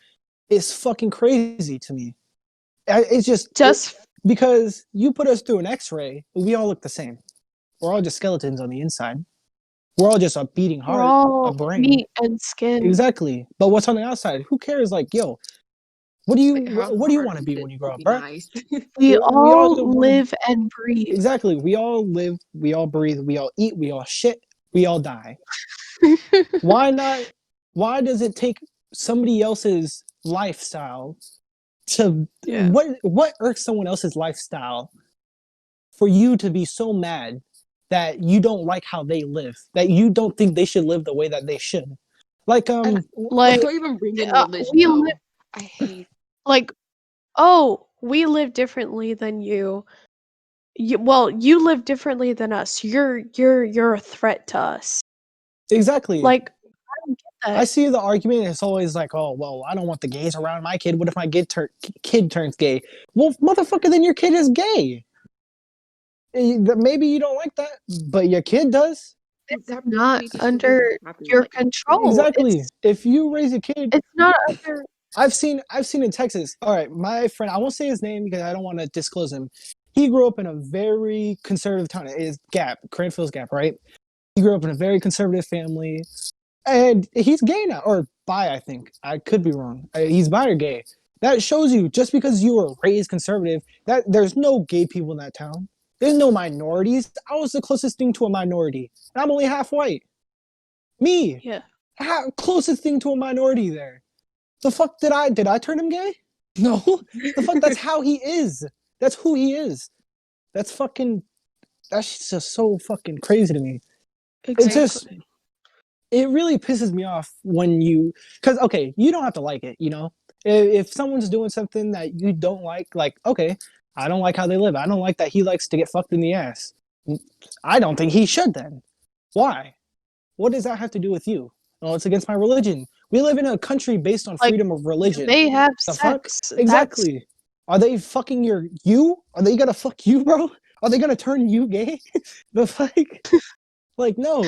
is fucking crazy to me. It's just because you put us through an X-ray, we all look the same. We're all just skeletons on the inside. We're all just a beating we're heart, a all brain. meat and skin. Exactly. But what's on the outside? Who cares? Like, yo, what do you want to be when you grow up, bro? Nice. We all just live and breathe. Exactly. We all live, we all breathe, we all eat, we all shit, we all die. Why not? Why does it take somebody else's lifestyle to what irks someone else's lifestyle for you to be so mad that you don't like how they live, that you don't think they should live the way that they should? Like like don't even bring in religion. I hate we live differently than you. You live differently than us. You're a threat to us. Exactly. Like, I don't get that. I see the argument. It's always like, oh, well, I don't want the gays around my kid. What if my kid turns gay? Well, motherfucker, then your kid is gay. Maybe you don't like that, but your kid does. It's not under your control. Exactly. If you raise a kid, it's not under. I've seen in Texas. All right, my friend, I won't say his name because I don't want to disclose him. He grew up in a very conservative town. It is Gap, Cranfield's Gap, right? He grew up in a very conservative family, and he's gay now, or bi, I think. I could be wrong. He's bi or gay. That shows you, just because you were raised conservative, that there's no gay people in that town. There's no minorities. I was the closest thing to a minority, and I'm only half white. Me. Yeah. Closest thing to a minority there. The fuck did I turn him gay? No. The fuck, that's how he is. That's who he is. That's just so fucking crazy to me. Exactly. It really pisses me off when because okay, you don't have to like it, if someone's doing something that you don't like, okay, I don't like how they live. I don't like that he likes to get fucked in the ass. I don't think he should then. Why? What does that have to do with you? Oh, it's against my religion. We live in a country based on freedom of religion. They have sex. Fuck? Exactly. Are they fucking you? Are they gonna fuck you, bro? Are they gonna turn you gay? The fuck? Like, no.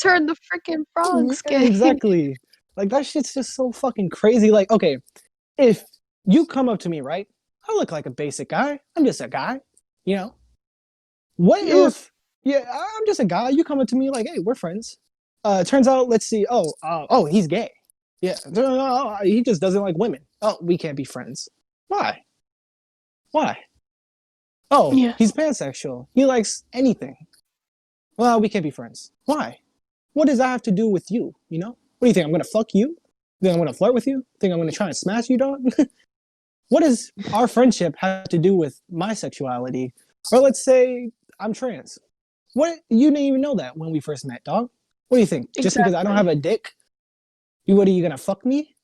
Turn the freaking frogs gay. Exactly. Like, that shit's just so fucking crazy. Like, okay, if you come up to me, right? I look like a basic guy. I'm just a guy, What if, I'm just a guy. You come up to me like, hey, we're friends. Turns out, let's see. Oh, he's gay. Yeah, he just doesn't like women. Oh, we can't be friends. Why? Oh, he's pansexual. He likes anything. Well, we can't be friends. Why? What does that have to do with you? What do you think? I'm gonna fuck you? Think I'm gonna flirt with you? Think I'm gonna try and smash you, dog? What does our friendship have to do with my sexuality? Or let's say I'm trans. What? You didn't even know that when we first met, dog. What do you think? Just because I don't have a dick, what are you gonna fuck me?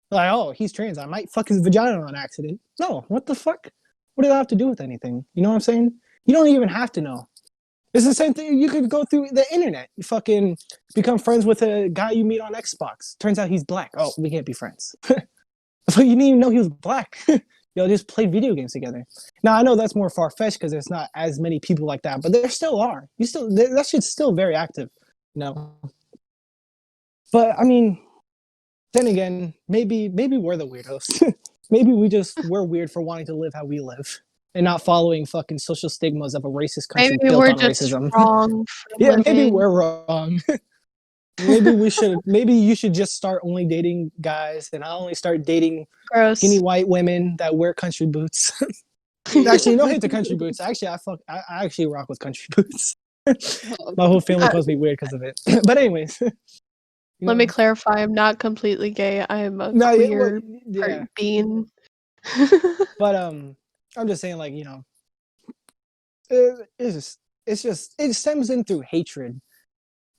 Like, oh, he's trans. I might fuck his vagina on accident. No, what the fuck? What does that have to do with anything? You know what I'm saying? You don't even have to know. It's the same thing. You could go through the internet. You fucking become friends with a guy you meet on Xbox. Turns out he's black. Oh, we can't be friends. So you didn't even know he was black. Y'all just play video games together. Now, I know that's more far-fetched because there's not as many people like that, but there still are. That shit's still very active, But, I mean, then again, maybe we're the weirdos. Maybe we're weird for wanting to live how we live and not following fucking social stigmas of a racist country built on racism. Wrong yeah, maybe we're wrong. Maybe you should just start only dating guys, and I'll only start dating skinny white women that wear country boots. Actually, no hate to country boots. Actually, I actually rock with country boots. My whole family calls me weird because of it. But anyways. Let me clarify, I'm not completely gay. I am a queer being. But I'm just saying, like, it stems in through hatred.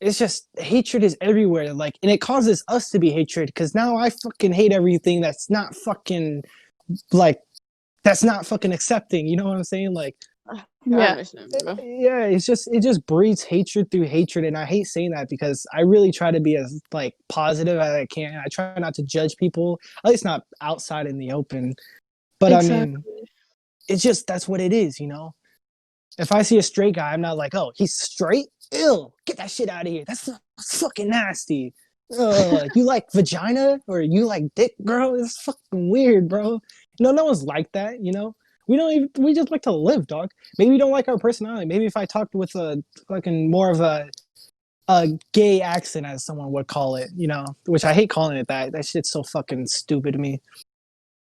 It's just hatred is everywhere, like, and it causes us to be hatred because now I fucking hate everything that's not fucking accepting. You know what I'm saying? Like, I Yeah. understand, bro. Yeah, it just breeds hatred through hatred, and I hate saying that because I really try to be as like positive as I can. I try not to judge people, at least not outside in the open. But I mean, Exactly. it's just that's what it is, you know. If I see a straight guy, I'm not like, oh, he's straight. Ew, get that shit out of here. That's fucking nasty. You like vagina or you like dick, girl? It's fucking weird, bro. No one's like that, you know. We don't even. We just like to live, dog. Maybe we don't like our personality. Maybe if I talked with a fucking more of a gay accent, as someone would call it, you know, which I hate calling it that. That shit's so fucking stupid to me.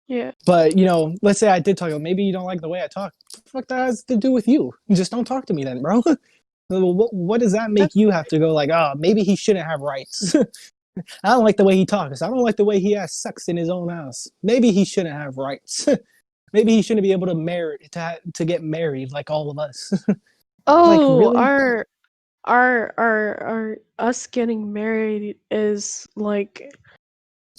Yeah. But you know, let's say I did talk. Maybe you don't like the way I talk. What the fuck that has to do with you? Just don't talk to me then, bro. What does that make That's you have to go like, oh, maybe he shouldn't have rights? I don't like the way he talks. I don't like the way he has sex in his own house. Maybe he shouldn't have rights. Maybe he shouldn't be able to marry to get married like all of us. Like Oh, really? our us getting married is like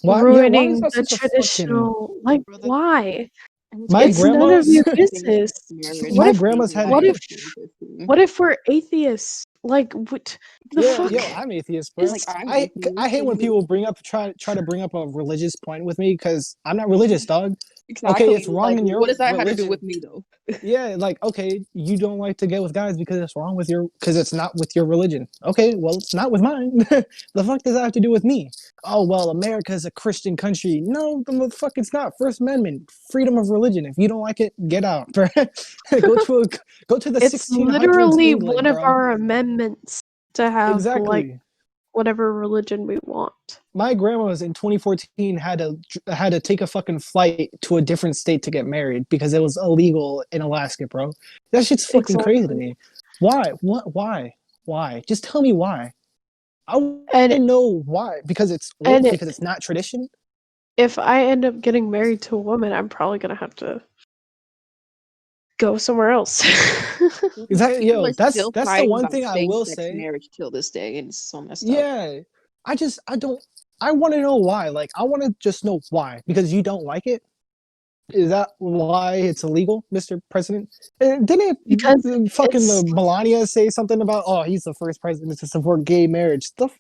Why? Yeah. Why is ruining that the such a fucking? traditional. Like, Bro, why? and it's My It's crazy none because of grandma's your the thing is, business. marriage What my if grandma's changed had what it. if like what if we're atheists? Like, what the Yeah, fuck yo, I'm atheist, bro. like is I'm I atheist hate when and people try to bring up a religious point with me because I'm not religious, dog. Okay, it's exactly wrong like in what your does that have to do religion. with me though? Yeah, like okay, you don't like to get with guys because it's wrong with your because it's not with your religion. Okay, well, it's not with mine. The fuck does that have to do with me? Oh well, America is a Christian country. No, the fuck it's not. First Amendment, freedom of religion. If you don't like it, get out, bro. go to a go to the it's 1600s literally one England, of bro. our amendments to have like Exactly. whatever religion we want. My grandma's in 2014 had to take a fucking flight to a different state to get married because it was illegal in Alaska, bro. That shit's fucking crazy to Exactly. me. Why? What? Why? Just tell me why. I want And to know why. Because it's and what? Because it's not tradition. if I end up getting married to a woman, I'm probably gonna have to go somewhere else. Exactly. People Yo, are still that's the fighting one about thing I will same-sex say. marriage till this day, and it's so messed up. Yeah, I don't. I want to know why. Like, I want to just know why. Because you don't like it. Is that why it's illegal, Mr. President? Didn't Because fucking the it's Melania say something about, oh, he's the first president to support gay marriage? The fuck?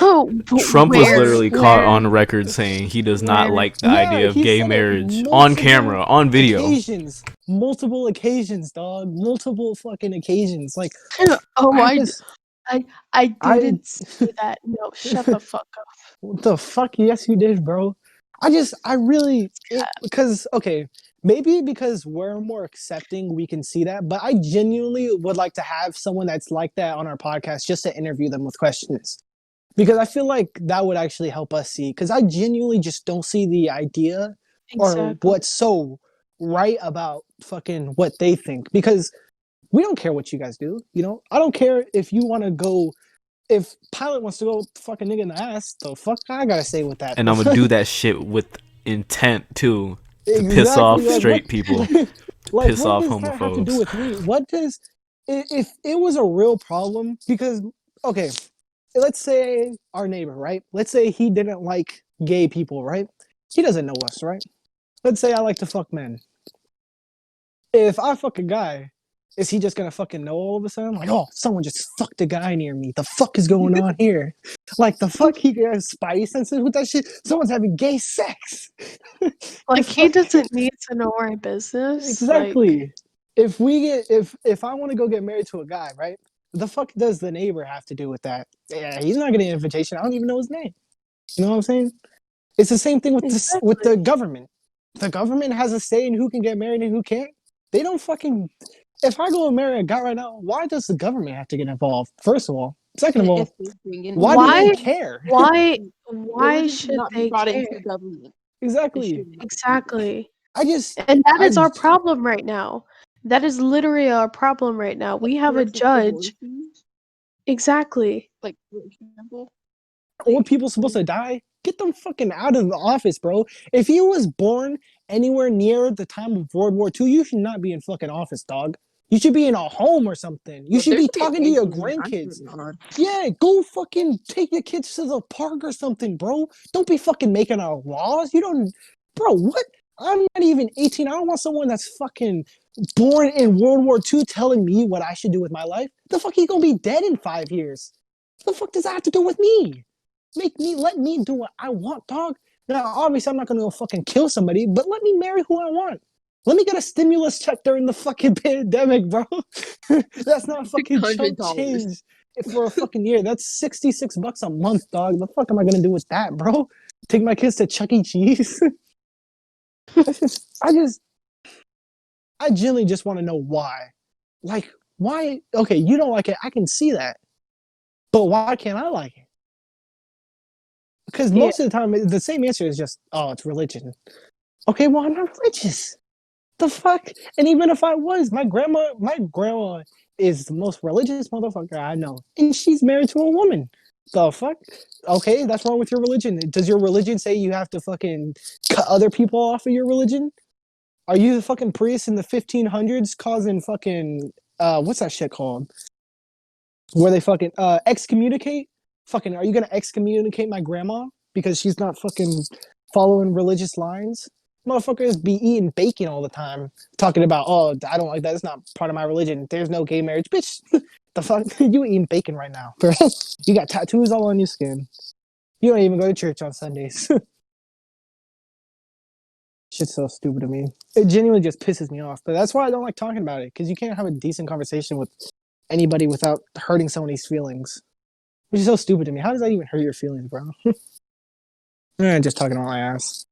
oh, Trump was literally caught where, on record saying he does not where? like the Yeah, idea of he gay said it marriage on multiple camera, on video. occasions. Multiple occasions, dog. Multiple fucking occasions. Like, Oh, I just, I I, didn't say that. No, shut the fuck up. what the fuck? Yes, you did, bro. I really, because, okay, maybe because we're more accepting, we can see that, but I genuinely would like to have someone that's like that on our podcast just to interview them with questions. Because I feel like that would actually help us see. Because I genuinely just don't see the idea or Exactly. what's so right about fucking what they think. Because we don't care what you guys do. You know, I don't care if you want to go. If Pilot wants to go fucking nigga in the ass, the fuck I gotta say with that. And I'm gonna do that shit with intent too, to piss Exactly. off Like what? straight people, to Like piss what off does that have to do homophobes. with me? What does if it was a real problem? Because okay, let's say our neighbor, right? Let's say he didn't like gay people, right? He doesn't know us, right? Let's say I like to fuck men. If I fuck a guy, is he just gonna fucking know all of a sudden? Like, oh, someone just fucked a guy near me. The fuck is going on here? Like, the fuck he has spidey senses with that shit? Someone's having gay sex. The Like, he fuck? doesn't need to know our business. Like, Exactly. If I want to go get married to a guy, right? The fuck does the neighbor have to do with that? Yeah, he's not getting an invitation. I don't even know his name. You know what I'm saying? It's the same thing with this with exactly. the government. The government has a say in who can get married and who can't. They don't fucking. If I go and marry a guy right now, why does the government have to get involved? First of all, second of And all, if they bring in why do they Why? religion, care? Why religion should should not be they brought care? into government. It Exactly. should not be. Exactly. I just, And that I is our problem right now. That is literally our problem right now. We have For a example, judge. abortion, Exactly. like for example, old like people supposed to die? Get them fucking out of the office, bro. If you was born anywhere near the time of World War II, you should not be in fucking office, dog. You should be in a home or something. You bro, should there be should be an talking to age your limit. I swear grandkids. to God. Yeah, go fucking take your kids to the park or something, bro. Don't be fucking making our laws. You don't, bro. What? I'm not even 18. I don't want someone that's fucking born in World War II telling me what I should do with my life. The fuck, he's gonna be dead in 5 years. What the fuck does that have to do with me? Let me do what I want, dog. Now, obviously, I'm not gonna go fucking kill somebody, but let me marry who I want. Let me get a stimulus check during the fucking pandemic, bro. That's not fucking chump $600. change for a fucking year. That's $66 a month, dog. The fuck am I gonna do with that, bro? Take my kids to Chuck E. Cheese? I genuinely just want to know why. Like, why? Okay, you don't like it. I can see that. But why can't I like it? Because Yeah. most of the time, the same answer is just, oh, it's religion. Okay, well, I'm not religious. The fuck? And even if I was, my grandma is the most religious motherfucker I know. And she's married to a woman. The fuck? Okay, that's wrong with your religion. Does your religion say you have to fucking cut other people off of your religion? Are you the fucking priest in the 1500s causing fucking what's that shit called? Where they fucking excommunicate? Fucking, are you gonna excommunicate my grandma because she's not fucking following religious lines? Motherfuckers be eating bacon all the time, talking about, oh, I don't like that. It's not part of my religion. There's no gay marriage, bitch. The fuck, you eating bacon right now? You got tattoos all on your skin. You don't even go to church on Sundays. Shit's so stupid to me. It genuinely just pisses me off. But that's why I don't like talking about it, because you can't have a decent conversation with anybody without hurting somebody's feelings. Which is so stupid to me. How does that even hurt your feelings, bro? Just talking about my ass.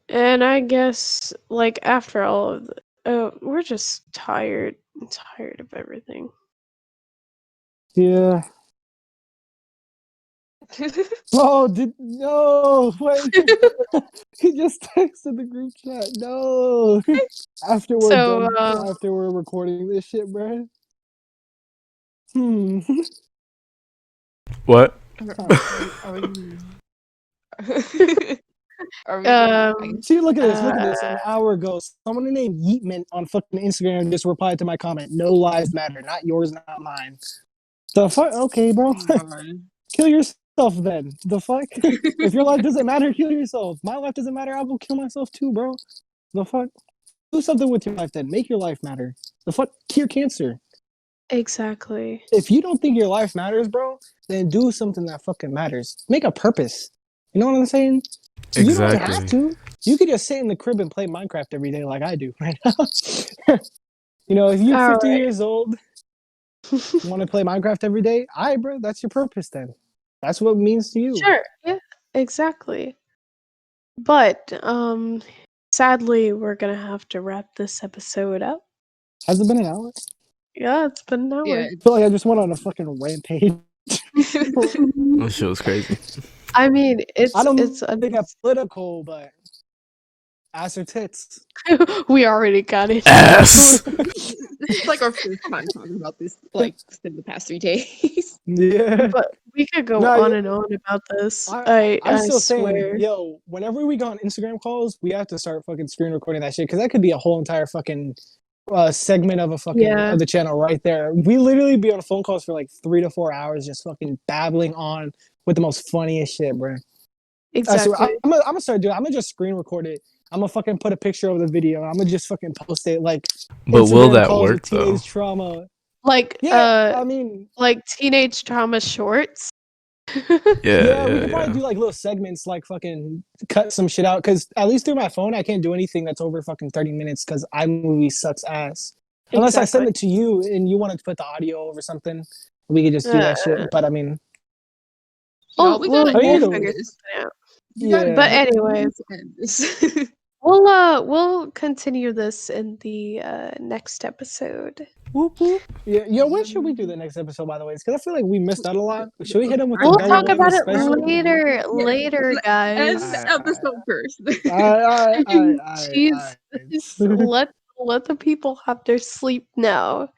And I guess, like, after all of we're just tired of everything. Yeah. Oh, no, wait. He just texted the group chat. No. After we're So, done, after we're recording this shit, bro. What? Are we are we gonna, I guess, See, look at this. Look at this. An hour ago, someone named Yeetman on fucking Instagram just replied to my comment. No lives matter. Not yours, not mine. The fuck? Okay, bro. Kill yourself then. The fuck? If your life doesn't matter, kill yourself. My life doesn't matter, I'll go kill myself too, bro. The fuck? Do something with your life then. Make your life matter. The fuck? Cure cancer. exactly. If you don't think your life matters, bro, then do something that fucking matters. Make a purpose. You know what I'm saying? You don't have Exactly. to. You could just sit in the crib and play Minecraft every day like I do right now. You know, if you're All 50 right. years old, want to play Minecraft every day, all right, bro, that's your purpose then. That's what it means to you. Sure. Yeah. Exactly. But sadly, we're gonna have to wrap this episode up. Has it been an hour? Yeah, it's been an hour. Yeah. I feel like I just went on a fucking rampage. That shit was crazy. I mean, I don't it's think I'm political, but ass or tits. we already got it. Ass. It's like our first time talking about this, like, in the past 3 days. Yeah. But we could go No, on yeah. and on about this. I'm I still saying, swear. yo, whenever we go on Instagram calls, we have to start fucking screen recording that shit, because that could be a whole entire fucking segment of a fucking Yeah. of the channel right there. We literally be on phone calls for like 3 to 4 hours, just fucking babbling on with the most funniest shit, bro. I swear, Exactly. I'm gonna start doing. I'm gonna just screen record it. I'm gonna fucking put a picture of the video. I'm gonna just fucking post it like But will Instagram that calls with work though? teenage trauma. Like Yeah, I mean, like teenage trauma shorts. yeah, we Yeah, could probably yeah. do like little segments, like fucking cut some shit out. Because at least through my phone, I can't do anything that's over fucking 30 minutes. Because iMovie sucks ass. Unless I send Exactly. it to you and you wanted to put the audio over something, we could just do that shit. But I mean, No, we gotta I mean, end either figure way, this. something out. We gotta yeah. But get anyways, to end this. we'll continue this in the next episode. Whoop whoop. Yeah, yo, when should we do the next episode, by the way? Because I feel like we missed out a lot. Should we hit them with the We'll Bella talk about Wings it special? Yeah, later, end guys. the episode first. Jesus, let the people have their sleep now.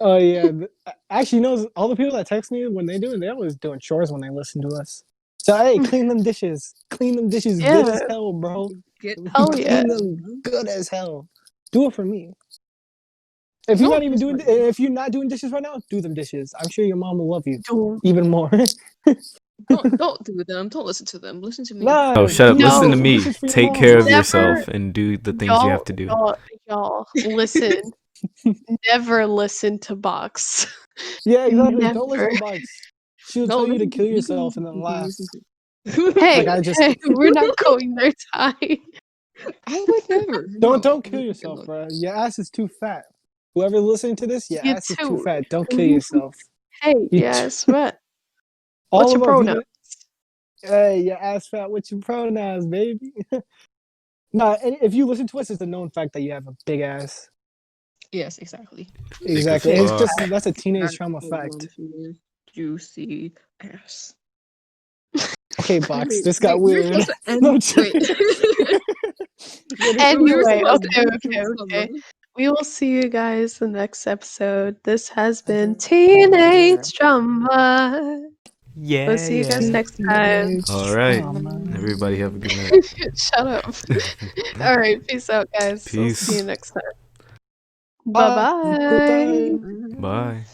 Oh yeah. Actually, you know, all the people that text me when they always doing chores when they listen to us. So hey, clean them dishes. Clean them dishes good Yeah, as hell, bro. Get hell yeah. Clean them good as hell. Do it for me. If you're Don't not even piss doing, my mom. if you're not doing dishes right now, do them dishes. I'm sure your mom will love you Don't. even more. Don't do them. Don't listen to them. Listen to me. Nah, Oh, shut up. do Listen to No, some me. dishes for your Take mom. care of Bro. yourself never. and do the things you have to do. Y'all, listen. Never listen to Box. Yeah, exactly. Don't Never. listen to Bugs. She'll No, tell you to listen to kill you can yourself listen and then you can laugh. listen to. Hey, Like I just hey, we're not going there, Ty. I would never. don't No. kill yourself, Look. bro. Your ass is too fat. Whoever listening to this, your You ass is too too. fat. Don't kill yourself. Hey, You yes, what? all What's your of our pronoun? viewers. Hey, your ass fat with your pronouns, baby. Nah, if you listen to us, it's a known fact that you have a big ass. Yes, exactly. Thick as Exactly. It's fuck. just that's a teenage Fat, trauma fact. voluptuous, juicy ass. Okay, Box. Wait, This got wait, we were weird. supposed to No, end. I'm Wait. joking. We were Anyway, supposed to okay, do okay, summer. okay. We will see you guys the next episode. This has been Yeah. Teenage Drama. We'll Yeah, see you guys yeah. next time. All right. Everybody have a good night. Shut up. All right, peace out, guys. I'll see you Peace. next time. Bye. Bye-bye. Goodbye. Bye.